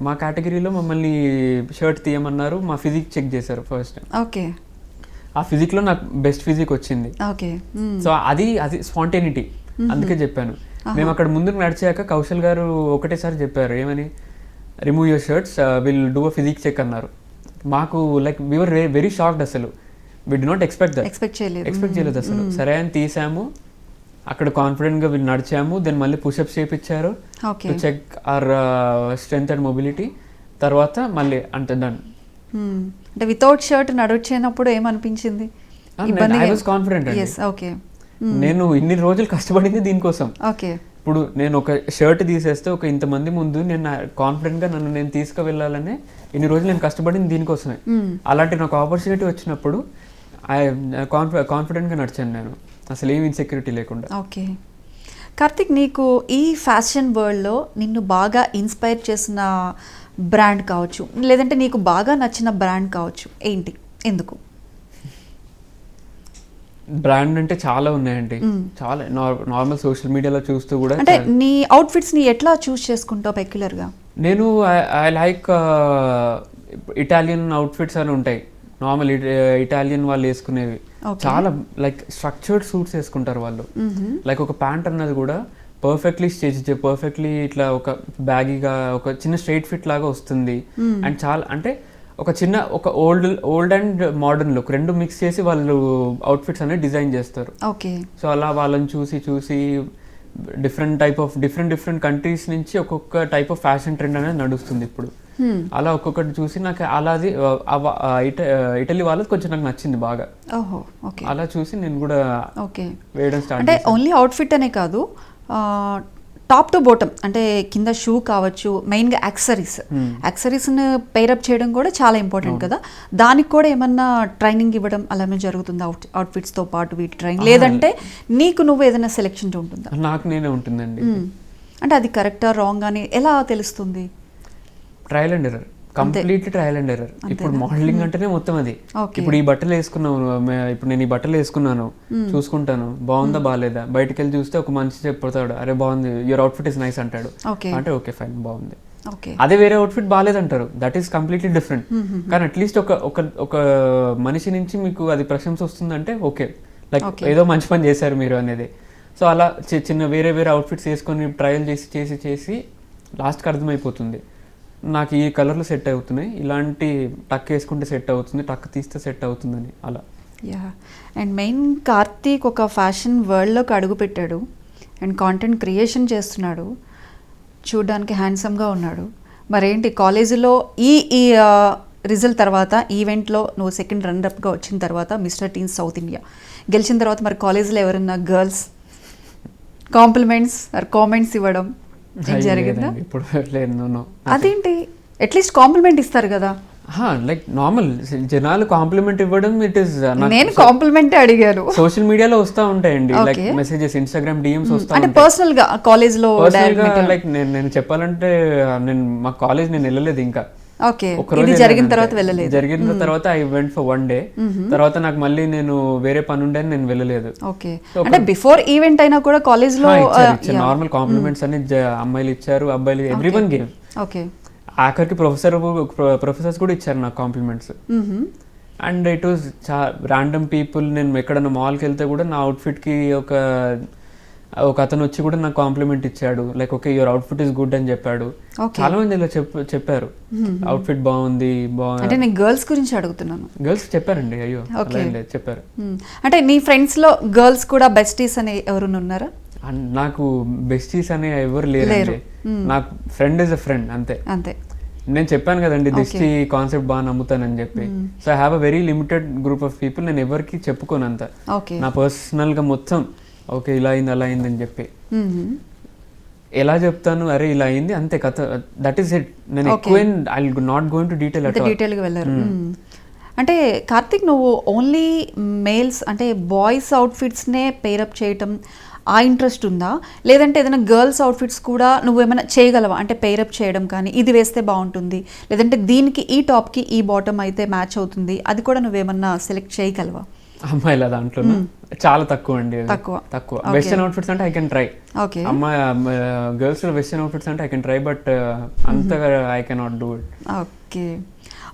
మా కేటగిరీలో మమ్మల్ని షర్ట్ తీయమన్నారు, మా ఫిజిక్ చెక్ చేశారు ఫస్ట్. ఓకే. ఆ ఫిజిక్లో నాకు బెస్ట్ ఫిజిక్ వచ్చింది. ఓకే. సో అది స్పాంటేనిటీ, అందుకే చెప్పాను. మేము అక్కడ ముందుకు నడిచాక కౌశల్ గారు ఒకటేసారి చెప్పారు, ఏమని, remove your shirts, will do a physique check అన్నారు. మాకు like we were very shocked. అసలు వి డి నాట్ ఎక్స్పెక్ట్ చేయలేదు అసలు. సరే అని తీసాము, అక్కడ కాన్ఫిడెంట్గా వీళ్ళు నడిచాము. దెన్ మళ్ళీ పుషప్స్ చేయించారు to check our strength and mobility. తర్వాత మళ్ళీ అంటే డన్. అంటే వితౌట్ షర్ట్ నడిచినప్పుడు ఏమనిపించింది? ఐ వాజ్ కాన్ఫిడెంట్ అండి. ఓకే. నేను ఇన్ని రోజులు కష్టపడింది దీనికోసం. ఓకే. ఇప్పుడు నేను ఒక షర్ట్ తీసేస్తే ఒక ఇంతమంది ముందు నేను కాన్ఫిడెంట్గా నన్ను నేను తీసుకువెళ్ళాలనే ఇన్ని రోజులు నేను కష్టపడింది దీనికోసమే. అలాంటి నాకు ఆపర్చునిటీ వచ్చినప్పుడు కాన్ఫిడెంట్గా నడిచాను నేను, అసలు ఏం ఇన్సెక్యూరిటీ లేకుండా. ఓకే. కార్తిక్, నీకు ఈ ఫ్యాషన్ వరల్డ్లో నిన్ను బాగా ఇన్స్పైర్ చేసిన బ్రాండ్ కావచ్చు, లేదంటే నీకు బాగా నచ్చిన బ్రాండ్ కావచ్చు, ఏంటి, ఎందుకు? బ్రాండ్ అంటే చాలా ఉన్నాయండి, చాలా. నార్మల్ సోషల్ మీడియాలో చూస్తూ కూడా అంటే నీ అవుట్ఫిట్స్ ని ఎట్లా చూస్ చేసుకుంటావు పెక్యులర్ గా? నేను ఐ లైక్ ఇటాలియన్ అవుట్ఫిట్స్ అని ఉంటాయి, నార్మల్ ఇటాలియన్ వాళ్ళు వేసుకునేవి. చాలా లైక్ స్ట్రక్చర్డ్ సూట్స్ వేసుకుంటారు వాళ్ళు. లైక్ ఒక ప్యాంట్ అన్నది కూడా పర్ఫెక్ట్లీ స్టిచ్, పర్ఫెక్ట్లీ ఇట్లా ఒక బ్యాగీగా ఒక చిన్న స్ట్రైట్ ఫిట్ లాగా వస్తుంది. అండ్ చాలా అంటే ఒక ఓల్డ్ అండ్ మోడర్న్ లుక్ రెండు మిక్స్ చేసి వాళ్ళు అవుట్ఫిట్స్ అనేది డిజైన్ చేస్తారు. ఓకే. సో అలా వాళ్ళని చూసి డిఫరెంట్ కంట్రీస్ నుంచి ఒక్కొక్క టైప్ ఆఫ్ ఫ్యాషన్ ట్రెండ్ అనేది నడుస్తుంది ఇప్పుడు. అలా ఒక్కొక్కటి చూసి నాకు అలాది ఇటలీ వాళ్ళది కొంచెం నాకు నచ్చింది బాగా. అలా చూసి నేను కూడా వేయడం స్టార్ట్. అంటే ఓన్లీ అవుట్ఫిట్ అనే కాదు, టాప్ టు బాటమ్ అంటే కింద షూ కావచ్చు, మెయిన్గా యాక్సరీస్ని పేరప్ చేయడం కూడా చాలా ఇంపార్టెంట్ కదా. దానికి కూడా ఏమన్నా ట్రైనింగ్ ఇవ్వడం అలా జరుగుతుందా అవుట్ఫిట్స్తో పాటు వీటి ట్రైనింగ్, లేదంటే నీకు నువ్వు ఏదైనా సెలెక్షన్ ఉంటుందా? నాకు నేనే ఉంటుందండి. అంటే అది కరెక్టా రాంగ్ అని ఎలా తెలుస్తుంది? Trial and error, completely trial and error. ఇప్పుడు మోడలింగ్ అంటేనే మొత్తం అది. ఇప్పుడు ఈ బట్టలు వేసుకున్నాను, ఇప్పుడు నేను ఈ బట్టలు వేసుకున్నాను, చూసుకుంటాను బాగుందా బాగాలేదా. బయటకు వెళ్ళి చూస్తే ఒక మనిషి చెప్పుతాడు, అరే బాగుంది, యువర్ అవుట్ఫిట్ ఇస్ నైస్ అంటాడు. అంటే ఓకే ఫైన్ బాగుంది. అదే వేరే అవుట్ఫిట్ బాగాలేదంటారు, దట్ ఈస్ కంప్లీట్లీ డిఫరెంట్. కానీ అట్లీస్ట్ ఒక మనిషి నుంచి మీకు అది ప్రశంస వస్తుందంటే ఓకే, లైక్ ఏదో మంచి పని చేశారు మీరు అనేది. సో అలా చిన్న వేరే అవుట్ఫిట్స్ వేసుకొని ట్రయల్ చేసి లాస్ట్కి అర్థమైపోతుంది, నాకు ఈ కలర్లు సెట్ అవుతున్నాయి, ఇలాంటి టక్ వేసుకుంటే సెట్ అవుతుంది, టక్ తీస్తే సెట్ అవుతుందని అలా. అండ్ మెయిన్ కార్తీక్ ఒక ఫ్యాషన్ వరల్డ్లోకి అడుగుపెట్టాడు అండ్ కాంటెంట్ క్రియేషన్ చేస్తున్నాడు. చూడడానికి హ్యాండ్సమ్గా ఉన్నాడు. మరేంటి కాలేజీలో ఈ ఈ రిజల్ట్ తర్వాత ఈవెంట్లో నువ్వు సెకండ్ రన్నర్అప్గా వచ్చిన తర్వాత మిస్టర్ టీన్స్ సౌత్ ఇండియా గెలిచిన తర్వాత మరి కాలేజీలో ఎవరన్నా గర్ల్స్ కాంప్లిమెంట్స్ ఆర్ కామెంట్స్ ఇవ్వడం ఏం జరిగిందా? ఇప్పుడు లేదు. అదేంటి, అట్లీస్ట్ కాంప్లిమెంట్ ఇస్తారు కదా. లైక్ నార్మల్ జనాలు కాంప్లిమెంట్ ఇవ్వడం ఇట్ ఈస్, నేను కాంప్లిమెంటే అడిగాను. సోషల్ మీడియాలో వస్తూ ఉంటాయండి లైక్ మెసేజెస్, ఇన్స్టాగ్రామ్ డిఎమ్స్ వస్తా అంటే పర్సనల్ గా కాలేజ్ లో లైక్ నేను చెప్పాలంటే నేను మా కాలేజ్ నేను వెళ్ళలేదు ఇంకా. ఓకే, ఇది జరిగిన తర్వాత వెళ్ళలేదు. జరిగిన తర్వాత ఐ వెంట్ ఫర్ 1 day. తర్వాత నాకు మళ్ళీ నేను వేరే పని ఉండే నేను వెళ్ళలేదు. ఓకే, అంటే బిఫోర్ ఈవెంట్ అయినా కూడా కాలేజ్ లో నార్మల్ కాంప్లిమెంట్స్ అన్ని అమ్మాయిలు ఇచ్చారు, అబ్బాయిలు, ఎవ్రీవన్ గివ్. ఓకే, ఆఖరికి ప్రొఫెసర్స్ కూడా ఇచ్చారు నాకు compliments. And it was random people. నేను ఎక్కడన్నా మాల్కి వెళ్తే కూడా నా అవుట్ఫిట్ కి ఒక అతను వచ్చి కూడా నాకు కాంప్లిమెంట్ ఇచ్చాడు. Like okay your outfit is good అని చెప్పాడు. చాలా మంది ఇలా చెప్పారు అవుట్ఫిట్ బాగుంది. అంటే నేను గర్ల్స్ గురించి అడుగుతున్నాను. గర్ల్స్ చెప్పారండి, అయ్యో చెప్పారు. అంటే నీ ఫ్రెండ్స్ లో గర్ల్స్ కూడా బెస్టీస్ అని ఎవరైనా ఉన్నారా? నాకు బెస్టీస్ అనే ఎవరు లేరు. నాకు ఫ్రెండ్ ఇస్ అ ఫ్రెండ్ అంతే. నేను చెప్పాను కదండి దిష్టి కాన్సెప్ట్ బాగా నమ్ముతానని చెప్పి. So I have a very limited group of people. నేను ఎవరికి చెప్పుకోను అంత. నా పర్సనల్ గా మొత్తం ఓకే ఇలా అయింది అలా అయింది అని చెప్పి ఎలా చెప్తాను, అరే ఇలా అయింది అంతే కథ, దట్ ఈస్ ఇట్. నేను ఎక్కువ I not going to detail గా వెళ్ళారు. అంటే కార్తిక్, నువ్వు ఓన్లీ మేల్స్ అంటే బాయ్స్ అవుట్ఫిట్స్నే పేరప్ చేయటం ఆ ఇంట్రెస్ట్ ఉందా, లేదంటే ఏదైనా గర్ల్స్ అవుట్ఫిట్స్ కూడా నువ్వు ఏమైనా చేయగలవా? అంటే పేరప్ చేయడం కానీ, ఇది వేస్తే బాగుంటుంది, లేదంటే దీనికి ఈ టాప్కి ఈ బాటమ్ అయితే మ్యాచ్ అవుతుంది, అది కూడా నువ్వేమన్నా సెలెక్ట్ చేయగలవా? అమ్మాయిల దాంట్లో చాలా తక్కువ అండి, తక్కువ. వెస్టర్న్ అవుట్ఫిట్స్ అంటే ఐ కెన్ ట్రై. అమ్మాయి గర్ల్స్ వెస్టర్న్ అవుట్ఫిట్స్ అంటే ఐ కెన్ ట్రై, బట్ అంతగా I cannot do it.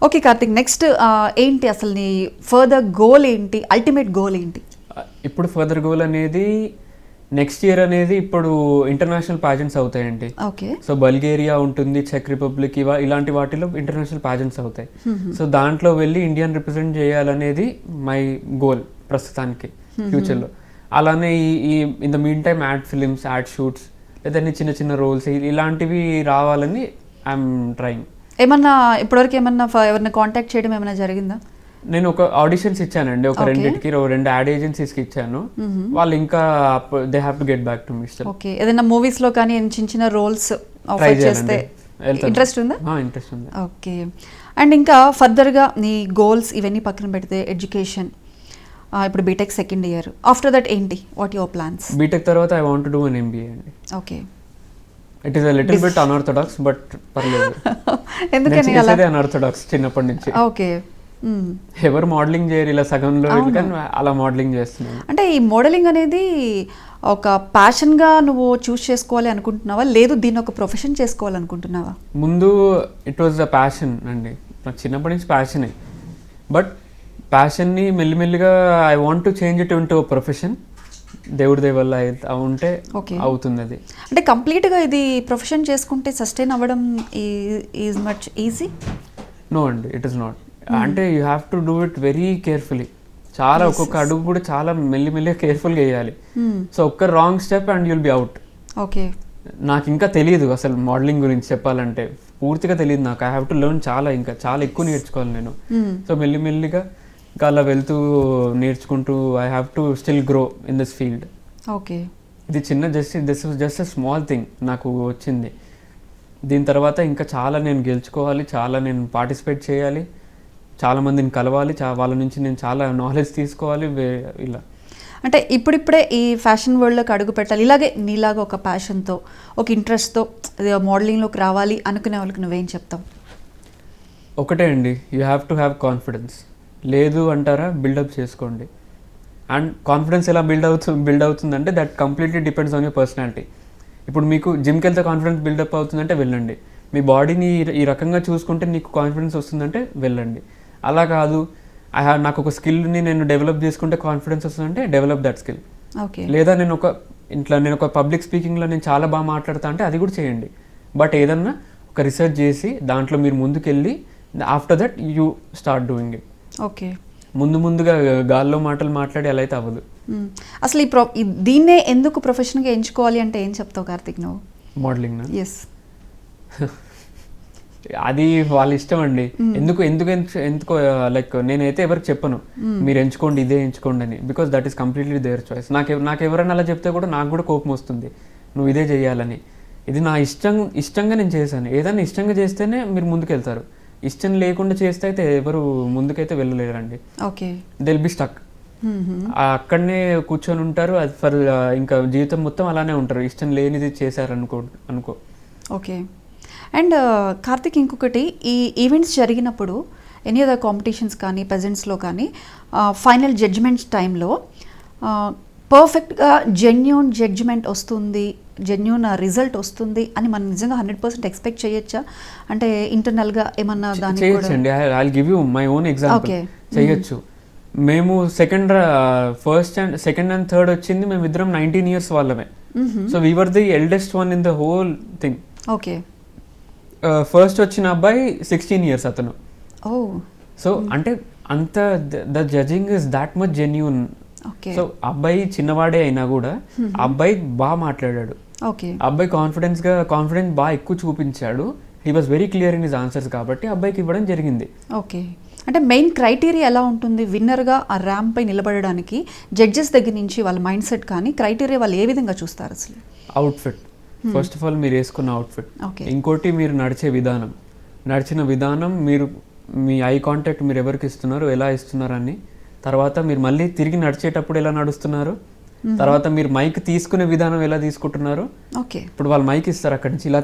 Okay Karthik, next ఏంటి అసలు నీ ఫర్దర్ గోల్ ఏంటి, అల్టిమేట్ గోల్ ఏంటి? ఇప్పుడు ఫర్దర్ గోల్ అనేది నెక్స్ట్ ఇయర్ అనేది ఇప్పుడు ఇంటర్నేషనల్ ప్యాజెంట్స్ అవుతాయండి. సో బల్గేరియా ఉంటుంది, చెక్ రిపబ్లిక్, ఇలాంటి వాటిలో ఇంటర్నేషనల్ ప్యాజెంట్స్ అవుతాయి. సో దాంట్లో వెళ్ళి ఇండియన్ రిప్రజెంట్ చేయాలనేది మై గోల్ ప్రస్తుతానికి, ఫ్యూచర్లో. అలానే ఈ in the mean time ad films, add shoots, లేదా చిన్న చిన్న రోల్స్ ఇలాంటివి రావాలని ఐఎమ్ ట్రైయింగ్. ఏమన్నా ఇప్పటివరకు ఏమన్నా ఎవరిని కాంటాక్ట్ చేయడం ఏమైనా జరిగిందా? నేను ఒక ఆడిషన్స్ ఇచ్చానండి, ఒక రెండింటికి, 2 యాడ్ ఏజెన్సీస్కి ఇచ్చాను. వాళ్ళు ఇంకా they have to get back to me. Okay, ఏదైనా మూవీస్ లో కానీ చిన్న చిన్న రోల్స్ ఆఫర్ చేస్తే ఇంట్రెస్ట్ ఉందా? ఇంట్రెస్ట్ ఉంది. ఓకే, అండ్ ఇంకా ఫర్దర్ గా నీ గోల్స్ ఇవన్నీ పక్కన పెడితే ఎడ్యుకేషన్, ఇప్పుడు BTech second year, after that ఏంటి, వాట్ యువర్ ప్లాన్స్? బీటెక్ తర్వాత I want to do an MBA అండి. Okay, it is a little bit unorthodox, but పర్లేదు. ఎందుకని అన్ఆర్థోడాక్స్ చిన్నప్పటి నుంచి. ఓకే, ఎవరు మోడలింగ్ చేయరు ఇలా సగంలో, అలా మోడలింగ్ చేస్తున్నాను. అంటే ఈ మోడలింగ్ అనేది ఒక ప్యాషన్గా నువ్వు చూస్ చేసుకోవాలి అనుకుంటున్నావా, లేదు దీన్ని ఒక ప్రొఫెషన్ చేసుకోవాలనుకుంటున్నావా? ముందు ఇట్ వాజ్ అ ప్యాషన్ అండి, నాకు చిన్నప్పటి నుంచి ప్యాషనే. బట్ ప్యాషన్ని మెల్లిమెల్లిగా I want to change it into profession. దేవుడి దయ వల్ల ఉంటే అవుతుంది అది. అంటే కంప్లీట్గా ఇది ప్రొఫెషన్ చేసుకుంటే సస్టైన్ అవ్వడం ఈజ్ మచ్ ఈజీ? నో అండి, ఇట్ ఈస్ నాట్. అంటే you have to do it very carefully. చాలా ఒక్కొక్క అడుగు కూడా చాలా మెల్లిమెల్లిగా కేర్ఫుల్గా వేయాలి. సో ఒక్క wrong step and you'll be out. Okay, నాకు ఇంకా తెలియదు అసలు మోడలింగ్ గురించి చెప్పాలంటే, పూర్తిగా తెలియదు నాకు. ఐ హ్యావ్ టు లెర్న్ ఇంకా చాలా ఎక్కువ నేర్చుకోవాలి నేను. సో మెల్లిమెల్లిగా ఇంకా అలా వెళ్తూ నేర్చుకుంటూ I have to still grow in this field. Okay, ఇది జస్ట్ అ స్మాల్ థింగ్ నాకు వచ్చింది. దీని తర్వాత ఇంకా చాలా నేను గెలుచుకోవాలి, చాలా నేను పార్టిసిపేట్ చేయాలి, చాలా మందిని కలవాలి, వాళ్ళ నుంచి నేను చాలా నాలెడ్జ్ తీసుకోవాలి. ఇలా అంటే ఇప్పుడిప్పుడే ఈ ఫ్యాషన్ వరల్డ్లోకి అడుగు పెట్టాలి, ఇలాగే నీలాగా ఒక ప్యాషన్తో, ఒక ఇంట్రెస్ట్తో మోడలింగ్లోకి రావాలి అనుకునే వాళ్ళకి నువ్వేం చెప్తావు? ఒకటే అండి, you have to have confidence. లేదు అంటారా, బిల్డప్ చేసుకోండి. అండ్ కాన్ఫిడెన్స్ ఎలా బిల్డ్ అవుతుందంటే that completely depends on your personality. ఇప్పుడు మీకు జిమ్కి వెళ్తే కాన్ఫిడెన్స్ బిల్డప్ అవుతుందంటే వెళ్ళండి. మీ బాడీని ఈ రకంగా చూసుకుంటే నీకు కాన్ఫిడెన్స్ వస్తుందంటే వెళ్ళండి. అలా కాదు, నాకు ఒక స్కిల్ని నేను డెవలప్ చేసుకుంటే కాన్ఫిడెన్స్ వస్తుందంటే డెవలప్ దట్ స్కిల్. లేదా నేను ఒక పబ్లిక్ స్పీకింగ్లో నేను చాలా బాగా మాట్లాడతా అంటే అది కూడా చేయండి. బట్ ఏదన్నా ఒక రీసెర్చ్ చేసి దాంట్లో మీరు ముందుకెళ్ళి after that you start doing it. Okay, ముందుగా గాల్లో మాటలు మాట్లాడి అలా అయితే అవ్వదు. అసలు దీన్నే ఎందుకు ప్రొఫెషన్గా ఎంచుకోవాలి అంటే ఏం చెప్తావు కార్తిక్ నువ్వు? మోడలింగ్ ఎస్ అది వాళ్ళ ఇష్టం అండి. ఎందుకు లైక్ నేనైతే ఎవరికి చెప్పను మీరు ఎంచుకోండి ఇదే ఎంచుకోండి అని, because that is completely their choice. నాకు ఎవరైనా అలా చెప్తే కూడా నాకు కూడా కోపం వస్తుంది, నువ్వు ఇదే చేయాలని. ఇది నా ఇష్టంగా నేను చేశాను. ఏదైనా ఇష్టంగా చేస్తేనే మీరు ముందుకెళ్తారు, ఇష్టం లేకుండా చేస్తే అయితే ఎవరు ముందుకైతే వెళ్ళలేరండి. Okay, they'll be stuck. అక్కడనే కూర్చొని ఉంటారు, అది ఫర్ ఇంకా జీవితం మొత్తం అలానే ఉంటారు, ఇష్టం లేనిది చేశారు అనుకో. ఓకే. అండ్ కార్తిక్, ఇంకొకటి, ఈ ఈవెంట్స్ జరిగినప్పుడు ఎనీ అదర్ కాంపిటీషన్స్ కానీ పెజెంట్స్లో కానీ ఫైనల్ జడ్జిమెంట్స్ టైంలో పర్ఫెక్ట్గా జెన్యూన్ జడ్జిమెంట్ వస్తుంది, జెన్యూన్ రిజల్ట్ వస్తుంది అని మనం నిజంగా 100% ఎక్స్పెక్ట్ చేయొచ్చా? అంటే ఇంటర్నల్గా ఏమన్నా దాన్ని చేయొచ్చండి. I give you my own example. చేయొచ్చు. మేము సెకండ్ అండ్ థర్డ్ వచ్చింది మేము ఇద్దరం 19 years వాళ్ళమే. So we were the eldest one in the whole thing. Okay. First వచ్చిన అబ్బాయి 16 years అతను. సో అంటే అంత the judging is that much genuine. So అబ్బాయి చిన్నవాడే అయినా కూడా అబ్బాయి బాగా మాట్లాడాడు, అబ్బాయి కాన్ఫిడెన్స్ బాగా ఎక్కువ చూపించాడు. He was very clear in his answers కాబట్టి అబ్బాయికి ఇవ్వడం జరిగింది. ఓకే. అంటే మెయిన్ క్రైటీరియా ఎలా ఉంటుంది విన్నర్గా ఆ ర్యాంప్ పై నిలబడడానికి? జడ్జెస్ దగ్గర నుంచి వాళ్ళ మైండ్ సెట్ కానీ క్రైటీరియా వాళ్ళు ఏ విధంగా చూస్తారు అసలు? అవుట్ఫిట్, ఫస్ట్ ఆఫ్ ఆల్ మీరు వేసుకున్న అవుట్ఫిట్, ఇంకోటి మీరు నడిచిన విధానం, మీరు మీ ఐ కాంటాక్ట్ మీరు ఎవరికి ఇస్తున్నారు, ఎలా ఇస్తున్నారు అని, తర్వాత మీరు మళ్ళీ తిరిగి నడిచేటప్పుడు ఎలా నడుస్తున్నారు, తర్వాత మీరు మైక్ తీసుకునే విధానం ఎలా తీసుకుంటున్నారు. ఇప్పుడు వాళ్ళు మైక్ ఇస్తారు, అక్కడి నుంచి ఇలా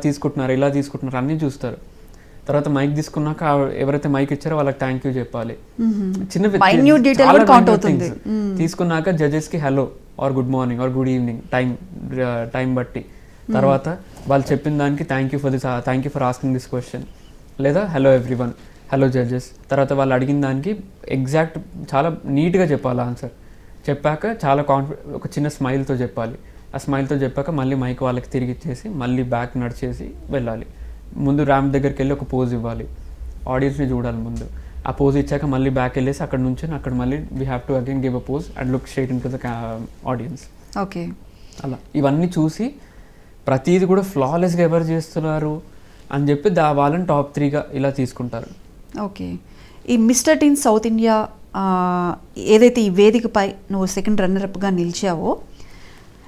తీసుకుంటున్నారు అన్నీ చూస్తారు. తర్వాత మైక్ తీసుకున్నాక ఎవరైతే మైక్ ఇచ్చారో వాళ్ళకి థ్యాంక్ యూ చెప్పాలి. తీసుకున్నాక జడ్జెస్ కి hello or good morning or good evening time బట్టి, తర్వాత వాళ్ళు చెప్పిన దానికి thank you for asking this question, లేదా హలో ఎవ్రీవన్, హలో జడ్జెస్. తర్వాత వాళ్ళు అడిగిన దానికి ఎగ్జాక్ట్ చాలా నీట్గా చెప్పాలి ఆన్సర్. చెప్పాక చాలా ఒక చిన్న స్మైల్తో చెప్పాలి. ఆ స్మైల్తో చెప్పాక మళ్ళీ మైక్ వాళ్ళకి తిరిగి ఇచ్చేసి మళ్ళీ బ్యాక్ నడిచేసి వెళ్ళాలి. ముందు ర్యాంప్ దగ్గరికి వెళ్ళి ఒక పోజ్ ఇవ్వాలి, ఆడియన్స్ని చూడాలి ముందు. ఆ పోజ్ ఇచ్చాక మళ్ళీ బ్యాక్ వెళ్ళేసి అక్కడ నుంచి అక్కడ మళ్ళీ we have to again give a pose and look straight in to the audience. Okay. అలా ఇవన్నీ చూసి ప్రతిదీ కూడా ఫ్లాలెస్గా ఎవరు చేస్తున్నారు అని చెప్పి వాళ్ళని టాప్ 3గా ఇలా తీసుకుంటారు. ఓకే. ఈ మిస్టర్ టీన్ సౌత్ ఇండియా ఏదైతే ఈ వేదికపై నువ్వు సెకండ్ రన్నర్అప్గా నిలిచావో,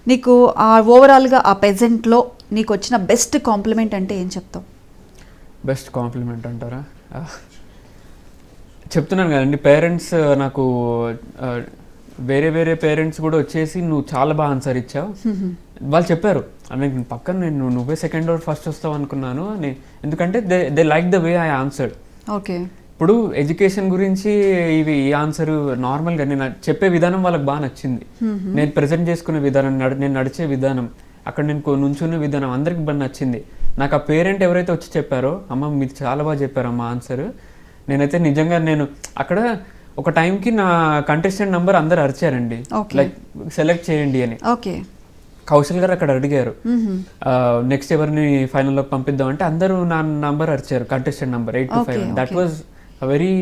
నీకు ఆ ఓవరాల్గా ఆ పెజెంట్లో నీకు వచ్చిన బెస్ట్ కాంప్లిమెంట్ అంటే ఏం చెప్తావు? బెస్ట్ కాంప్లిమెంట్ అంటారా? చెప్తున్నాను కదండి, పేరెంట్స్ నాకు వేరే పేరెంట్స్ కూడా వచ్చేసి నువ్వు చాలా బాగా ఆన్సర్ ఇచ్చావు. వాళ్ళు చెప్పారు పక్కన నువ్వే సెకండ్ ఆర్ ఫస్ట్ వస్తావు అనుకున్నాను అని, ఎందుకంటే they like the way I answered. Okay. ఇప్పుడు ఎడ్యుకేషన్ గురించి ఈ ఆన్సర్ నార్మల్గా నేను చెప్పే విధానం వాళ్ళకి బాగా నచ్చింది. నేను ప్రెజెంట్ చేసుకునే విధానం, నేను నడిచే విధానం, అక్కడ నేను నుంచునే విధానం అందరికి బాగా నచ్చింది. నాకు ఆ పేరెంట్ ఎవరైతే వచ్చి చెప్పారో, అమ్మ మీరు చాలా బాగా చెప్పారు అమ్మ ఆన్సర్, నేనైతే నిజంగా నేను అక్కడ ఒక టైంకి నా కంటెస్టెంట్ నంబర్ అందరు అరిచారండి, లైక్ సెలెక్ట్ చేయండి అని. కౌశల్ గారు అక్కడ అడిగారు నెక్స్ట్ ఎవరిని ఫైనల్లోకి పంపిద్దాం అంటే అందరూ నా నంబర్ అరిచారు, contestant number 825. That was very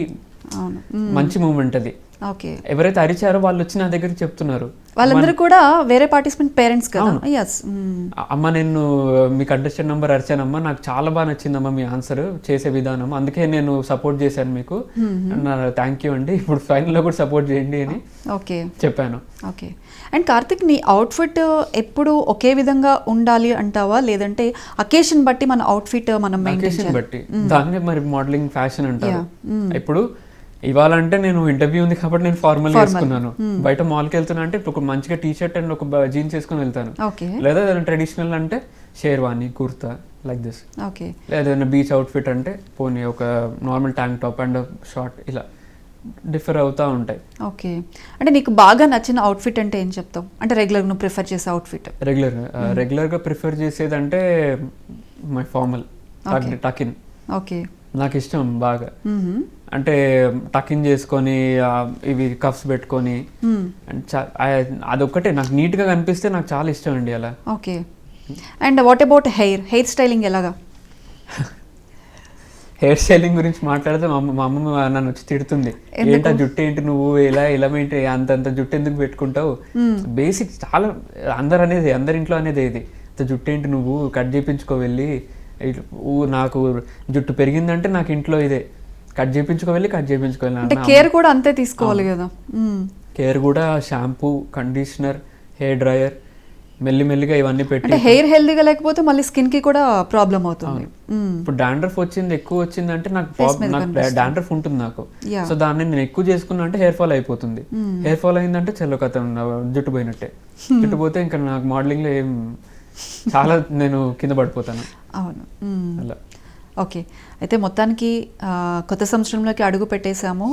మంచి మూమెంట్ అది. ఎవరైతే అరిచారో వాళ్ళు వచ్చి నా దగ్గరికి చెప్తున్నారు, వాళ్ళందరూ కూడా వేరే పార్టిసిపెంట్ పేరెంట్స్ కదా. అమ్మ నేను మీ కంటెస్టెంట్ నంబర్ అరిచానమ్మా, నాకు చాలా బాగా నచ్చిందమ్మా మీ ఆన్సర్ చేసే విధానం, అందుకే నేను సపోర్ట్ చేశాను మీకు, థ్యాంక్ యూ అండి, ఇప్పుడు ఫైనల్లో కూడా సపోర్ట్ చేయండి అని చెప్పాను. ఓకే. అండ్ కార్తిక్, నీ అవుట్ఫిట్ ఎప్పుడు ఒకే విధంగా ఉండాలి అంటావా, లేదంటే అకేషన్ బట్టి మన అవుట్ఫిట్ మనం అకేషన్ బట్టి, దాన్నే మరి మోడలింగ్ ఫ్యాషన్ అంటారు. ఇప్పుడు ఇవాళ అంటే నేను ఇంటర్వ్యూ ఉంది కాబట్టి నేను ఫార్మల్ వేసుకున్నాను, బయట మాల్కి వెళ్తున్నా అంటే ఒక మంచిగా టీ షర్ట్ అండ్ ఒక జీన్స్ వేసుకుని వెళ్తాను, లేదా ట్రెడిషనల్ అంటే షేర్వాణి కుర్తా లైక్ దిస్, లేదా బీచ్ అవుట్ఫిట్ అంటే పోనీ ఒక normal tank top and short, ఇలా డిఫర్ అవుతూ ఉంటాయి. ఓకే. అంటే నీకు బాగా నచ్చిన అవుట్ఫిట్ అంటే ఏం చెప్తావు? అంటే రెగ్యులర్ నువ్వు ప్రిఫర్ చేసే అవుట్ఫిట్? రెగ్యులర్గా ప్రిఫర్ చేసేది అంటే మై ఫార్మల్ టకిన్. ఓకే. నాకు ఇష్టం బాగా, అంటే టకిన్ చేసుకొని ఇవి కఫ్స్ పెట్టుకొని, అదొక్కటే నాకు నీట్గా కనిపిస్తే నాకు చాలా ఇష్టం అండి అలా. Okay. And what about hair styling ఎలాగా? హెయిర్ స్టైలింగ్ గురించి మాట్లాడితే మా అమ్మ నన్ను వచ్చి తిడుతుంది, ఏంటా జుట్టు ఏంటి నువ్వు ఇలా ఏంటి అంత జుట్టు ఎందుకు పెట్టుకుంటావు, బేసిక్ చాలా అందరి ఇంట్లో అనేది ఇది, అంత జుట్టు ఏంటి నువ్వు కట్ చేయించుకో వెళ్ళి నాకు జుట్టు పెరిగిందంటే నాకు ఇంట్లో ఇదే కట్ చేయించుకోవాలి అంటే కేర్ కూడా అంతే తీసుకోవాలి కదా. కేర్ కూడా షాంపూ, కండిషనర్, హెయిర్ డ్రైయర్, మెల్లిమెల్లిగా ఇవన్నీ పెట్టి. అంటే హెయిర్ హెల్దీగా లేకపోతే మళ్ళీ స్కిన్ కి కూడా ప్రాబ్లం అవుతుంది. ఇప్పుడు డాండ్రఫ్ ఎక్కువ వచ్చింది అంటే నాకు డాండ్రఫ్ ఉంటుంది నాకు. సో దాన్ని నేను ఎక్కువ చేసుకున్నా అంటే హెయిర్ ఫాల్ అయిపోతుంది. హెయిర్ ఫాల్ అయిందంటే చెల్లో కథ జుట్టు పోయినట్టే. జుట్టు పోతే ఇంకా నాకు మోడలింగ్ లో ఏం చాలా నేను కింద పడిపోతాను. అవును. అలా. ఓకే, అయితే మొత్తానికి కొత్త సంవత్సరంలోకి అడుగు పెట్టేశాము.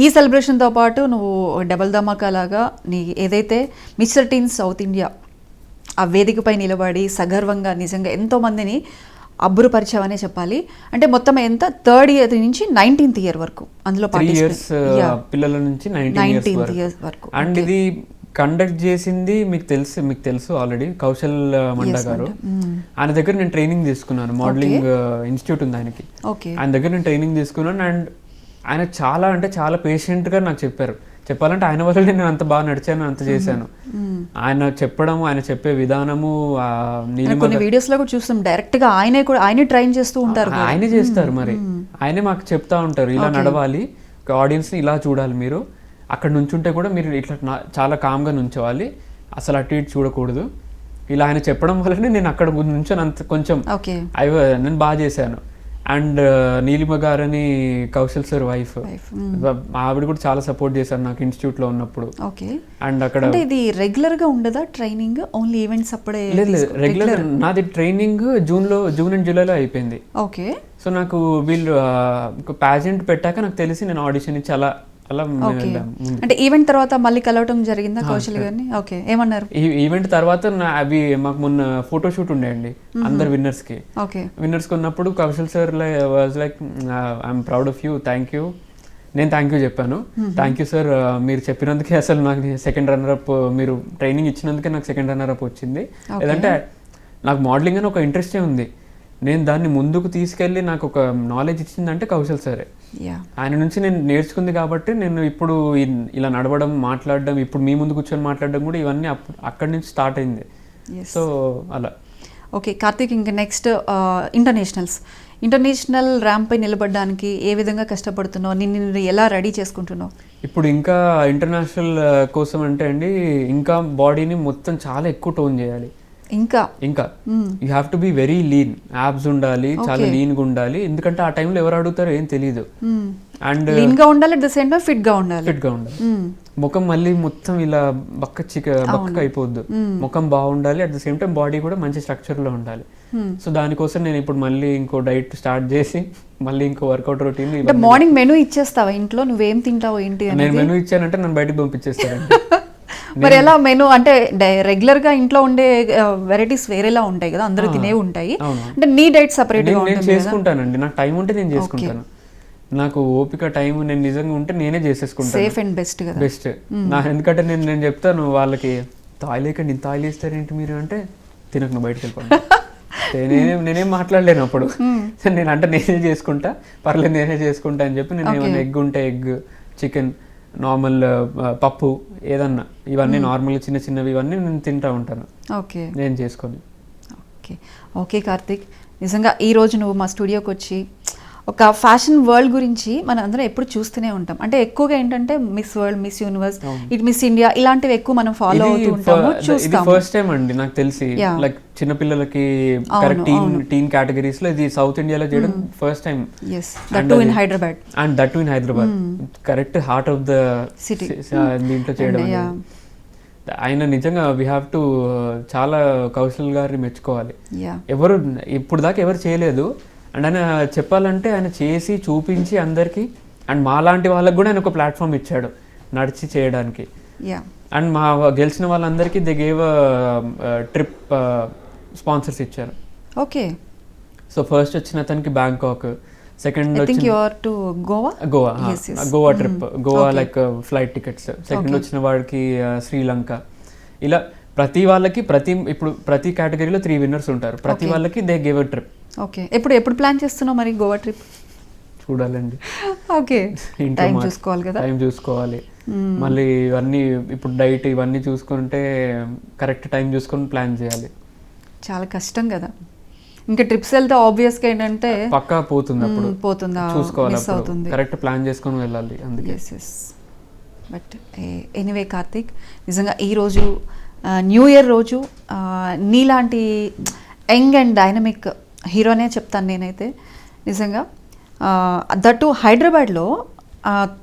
ఈ సెలబ్రేషన్తో పాటు నువ్వు డబల్ ధమాకా లాగా నీ ఏదైతే మిస్టర్ టీన్ సౌత్ ఇండియా ఆ వేదికపై నిలబడి సగర్వంగా నిజంగా ఎంతోమందిని అబ్బురుపరిచావనే చెప్పాలి. అంటే మొత్తం ఎంత 3rd ఇయర్ నుంచి 19th ఇయర్ వరకు అందులో పిల్లల నుంచి 19th ఇయర్స్ వరకు. అండ్ ఇది కండక్ట్ చేసింది మీకు తెలుసు ఆల్రెడీ కౌశల్ మండా గారు. ఆయన దగ్గర నేను ట్రైనింగ్ తీసుకున్నాను. మోడలింగ్ ఇన్స్టిట్యూట్ ఉంది ఆయనకి. ఆయన దగ్గర నేను ట్రైనింగ్ తీసుకున్నాను. అండ్ ఆయన చాలా అంటే చాలా పేషెంట్గా నాకు చెప్పాలంటే ఆయన వల్ల నేను అంత బాగా నడిచాను, అంత చేశాను. ఆయన చెప్పడము, ఆయన చెప్పే విధానము, కొన్ని వీడియోస్ లో కూడా చూస్తాం డైరెక్ట్ గా ఆయనే ట్రైన్ చేస్తూ ఉంటారు. ఆయనే చేస్తారు, మరి ఆయనే మాకు చెప్తా ఉంటారు ఇలా నడవాలి, ఆడియన్స్ ని ఇలా చూడాలి, మీరు అక్కడ నుంచుంటే కూడా మీరు ఇట్లా చాలా కామ్గా నుంచోవాలి, అసలు అటు ఇటు చూడకూడదు. ఇలా ఆయన చెప్పడం వల్లనే నేను అక్కడ నుంచొని అంత కొంచెం నేను బాగా చేశాను. అండ్ నీలిమ గారని కౌశల్ సార్ వైఫ్, ఆవిడ కూడా చాలా సపోర్ట్ చేశారు నాకు ఇన్స్టిట్యూట్ లో ఉన్నప్పుడు. అండ్ అక్కడ ఇది రెగ్యులర్ గా ఉండదా ట్రైనింగ్? ఓన్లీ ఈవెంట్స్ అప్పుడే? లేదు, రెగ్యులర్ నాది ట్రైనింగ్ జూన్ అండ్ జూలైలో అయిపోయింది. ఓకే. సో నాకు వీళ్ళు ప్యాజెంట్ పెట్టాక నాకు తెలిసి నేను ఆడిషన్ ఇచ్చి అలా అంటే ఈవెంట్ తర్వాత మళ్ళీ కలవటం జరిగిందా కౌశల్ గారిని? ఓకే, ఏమన్నారు? ఈవెంట్ తర్వాత అవి మాకు మొన్న ఫోటోషూట్ ఉండేయండి అందరు విన్నర్స్ కి. విన్నర్స్ కి ఉన్నప్పుడు Kaushal sir was like I'm proud of you, thank you. నేను థ్యాంక్ యూ చెప్పాను. థ్యాంక్ యూ సార్, మీరు చెప్పినందుకే అసలు నాకు సెకండ్ రన్నర్ అప్, మీరు ట్రైనింగ్ ఇచ్చినందుకే నాకు సెకండ్ రన్నర్ అప్ వచ్చింది. లేదంటే నాకు మోడలింగ్ అని ఒక ఇంట్రెస్టే ఉంది, నేను దాన్ని ముందుకు తీసుకెళ్ళి నాకు ఒక నాలెడ్జ్ ఇచ్చిందంటే కౌశల్ సరే. ఆయన నుంచి నేను నేర్చుకుంది కాబట్టి నేను ఇప్పుడు ఇలా నడవడం, మాట్లాడడం, ఇప్పుడు మీ ముందు కూర్చొని మాట్లాడడం కూడా ఇవన్నీ అక్కడి నుంచి స్టార్ట్ అయింది. సో అలా. ఓకే కార్తీక్, ఇంకా నెక్స్ట్ ఇంటర్నేషనల్ ర్యాంప్ పై నిలబడడానికి ఏ విధంగా కష్టపడుతున్నావు? నిన్ను ఎలా రెడీ చేసుకుంటున్నావు? ఇప్పుడు ఇంకా ఇంటర్నేషనల్ కోసం అంటే అండి, ఇంకా బాడీని మొత్తం చాలా ఎక్కువ టోన్ చేయాలి. ఇంకా you have to be very lean, abs ఉండాలి, చాలా లీన్ గా ఉండాలి. ఎందుకంటే ఆ టైంలో ఎవరు అడుగుతారో ఏం తెలియదు. అండ్ లీన్ గా ఉండాలి, at the same time fit గా ఉండాలి. ముఖం మళ్ళీ మొత్తం ఇలా బక్క అయిపోద్దు. ముఖం బాగుండాలి, at the same time body కూడా మంచి స్ట్రక్చర్ లో ఉండాలి. సో దానికోసం నేను ఇప్పుడు మళ్ళీ ఇంకో డైట్ స్టార్ట్ చేసి మళ్ళీ ఇంకో వర్కౌట్ రొటీన్. మార్నింగ్ మెనూ ఇచ్చేస్తావా ఇంట్లో? నువ్వేం తింటావు ఏంటి? నేను మెనూ ఇచ్చానంటే నన్ను బయటకు పంపించేస్తానండి. మరి ఎలా మెనూ అంటే రెగ్యులర్ గా ఇంట్లో ఉండే వెరైటీస్ వేరేలా ఉంటాయి కదా, అందరూ తినే ఉంటాయి. అంటే నీ డైట్ సపరేట్ గా ఉంటుంది? నేను చేసుకుంటానండి, నాకు టైం ఉంటే నేను చేసుకుంటాను. నాకు ఓపిక టైం నేను నిజంగా ఉంటే నేనే చేసేసుకుంటాను. సేఫ్ అండ్ బెస్ట్ కదా. బెస్ట్. ఎందుకంటే నేను చెప్తాను వాళ్ళకి, తాయిలేకండి ఇంత ఆయిల్ వేస్తారేంటి మీరు అంటే, తినకు నువ్వు బయటకు వెళ్ళిపోతాను. నేనేం మాట్లాడలేను అప్పుడు. నేనే చేసుకుంటా, పర్లేదు నేనే చేసుకుంటా అని చెప్పి నేను ఏమైనా ఎగ్ ఉంటే ఎగ్, చికెన్, నార్మల్ పప్పు ఏదన్నా ఇవన్నీ నార్మల్ చిన్నవి ఇవన్నీ నేను తింటా ఉంటాను. ఓకే, నేను చేసుకొని. ఓకే కార్తీక్, నిజంగా ఈరోజు నువ్వు మా స్టూడియోకి వచ్చి ఒక ఫ్యాషన్ వరల్డ్ గురించి మనం అందరం ఎప్పుడు చూస్తూనే ఉంటాం. అంటే ఎక్కువగా ఏంటంటే miss world, miss universe, miss India ఇలాంటివి ఎక్కువ మనం ఫాలో అవుతూ ఉంటాము, చూస్తాము. ఫస్ట్ టైం అండి నాకు తెలిసి, లైక్ చిన్న పిల్లలకి కరెక్ట్ టీన్ కేటగిరీస్ లో ఇది సౌత్ ఇండియాలో చేయడం first time. That in Hyderabad. And that in Hyderabad, correct hard of the city దీంట్లో చేయడం. ఆయన నిజంగా వీ హ్యావ్ టు చాలా కౌశల్ గారిని మెచ్చుకోవాలి. ఎవరు ఇప్పుడు దాకా ఎవరు చేయలేదు. అండ్ ఆయన చెప్పాలంటే ఆయన చేసి చూపించి అందరికీ, అండ్ మా లాంటి వాళ్ళకి కూడా ఆయన ఒక ప్లాట్ఫామ్ ఇచ్చాడు నడిచి చేయడానికి. అండ్ మా గెలిచిన వాళ్ళందరికీ దే గేవ్ ట్రిప్ స్పాన్సర్స్ ఇచ్చారు. ఓకే. సో ఫస్ట్ వచ్చిన అతనికి Bangkok, second Goa trip, Goa like flight tickets. Second వచ్చిన వాడికి శ్రీలంక. ఇలా ప్రతి వాళ్ళకి ప్రతి కేటగిరీలో 3 విన్నర్స్ ఉంటారు. ప్రతి వాళ్ళకి they gave a trip. Okay, ఎప్పుడు ప్లాన్ చేస్తున్నావు మరి గోవా ట్రిప్? చూడాలండి. ఓకే, టైం చూసుకోవాలి కదా. టైం చూసుకోవాలి, మళ్ళీ ఇవన్నీ ఇప్పుడు డైట్ ఇవన్నీ చూసుకుంటే కరెక్ట్ టైం చూసుకొని ప్లాన్ చేయాలి. చాలా కష్టం కదా. ఇంకా ట్రిప్స్ వెళ్తే ఆబ్వియస్గా ఏంటంటే పక్కా పోతుంది అప్పుడు పోతుందా, చూసుకోవాలి, మిస్ అవుతుంది. కరెక్ట్ ప్లాన్ చేసుకొని వెళ్ళాలి అందుకే. ఎస్. బట్ ఎనీవే కార్తీక్, నిజంగా ఈరోజు న్యూ ఇయర్ రోజు నీలాంటి యంగ్ అండ్ డైనమిక్ హీరోనే చెప్తాను నేనైతే. నిజంగా దట్టు హైదరాబాద్లో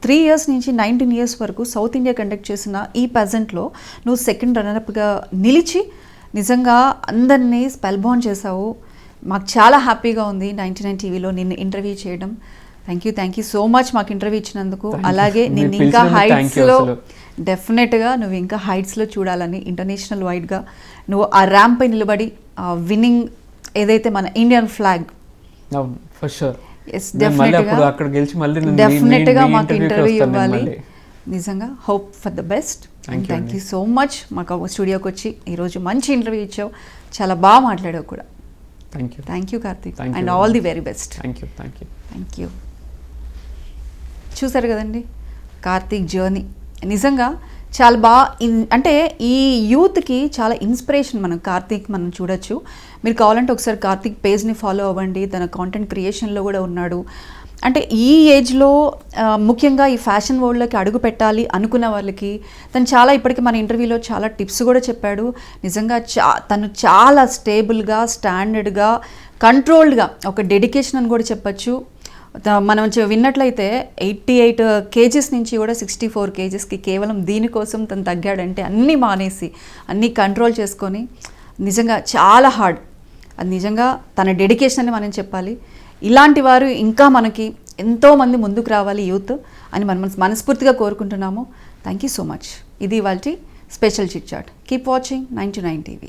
3 years నుంచి 19 years వరకు సౌత్ ఇండియా కండక్ట్ చేసిన ఈ పెజెంట్లో నువ్వు సెకండ్ రన్నర్అప్గా నిలిచి నిజంగా అందరినీ స్పెల్ బౌండ్ చేసావు. మాకు చాలా హ్యాపీగా ఉంది 99 టీవీలో నిన్ను ఇంటర్వ్యూ చేయడం. థ్యాంక్ యూ సో మచ్ మాకు ఇంటర్వ్యూ ఇచ్చినందుకు. అలాగే నేను ఇంకా హైట్స్లో డెఫినెట్గా నువ్వు ఇంకా హైట్స్లో చూడాలని, ఇంటర్నేషనల్ వైడ్గా నువ్వు ఆ ర్యాంప్ పై నిలబడి విన్నింగ్ ఏదైతే మన ఇండియన్ ఫ్లాగ్ ఫర్ షూర్ డెఫినెట్గా మాకు ఇంటర్వ్యూ ఇవ్వాలి. నిజంగా hope for the best. Thank you so much మాకు స్టూడియోకి వచ్చి ఈరోజు మంచి ఇంటర్వ్యూ ఇచ్చావు, చాలా బాగా మాట్లాడావు కూడా. Thank you Karthik and all the very best. Thank you. చూసారు కదండి కార్తీక్ జర్నీ. నిజంగా చాలా బాగా అంటే ఈ యూత్కి చాలా ఇన్స్పిరేషన్ మనం చూడొచ్చు. మీరు కావాలంటే ఒకసారి కార్తీక్ పేజ్ని ఫాలో అవ్వండి, తన కాంటెంట్ క్రియేషన్లో కూడా ఉన్నాడు. అంటే ఈ ఏజ్లో ముఖ్యంగా ఈ ఫ్యాషన్ వరల్డ్లోకి అడుగు పెట్టాలి అనుకున్న వాళ్ళకి తను చాలా ఇప్పటికీ మన ఇంటర్వ్యూలో చాలా టిప్స్ కూడా చెప్పాడు. నిజంగా తను చాలా స్టేబుల్గా, స్టాండర్డ్గా, కంట్రోల్డ్గా, ఒక డెడికేషన్ అని కూడా చెప్పచ్చు. మనం విన్నట్లయితే 88 kgs నుంచి కూడా 64 kgsకి కేవలం దీనికోసం తను తగ్గాడంటే అన్నీ మానేసి అన్నీ కంట్రోల్ చేసుకొని నిజంగా చాలా హార్డ్. అది నిజంగా తన డెడికేషన్ అని మనం చెప్పాలి. ఇలాంటి వారు ఇంకా మనకి ఎంతోమంది ముందుకు రావాలి యూత్ అని మనం మనస్ఫూర్తిగా కోరుకుంటున్నాము. Thank you so much. ఇది ఇవాల్టి special chit chat. Keep watching 99 TV.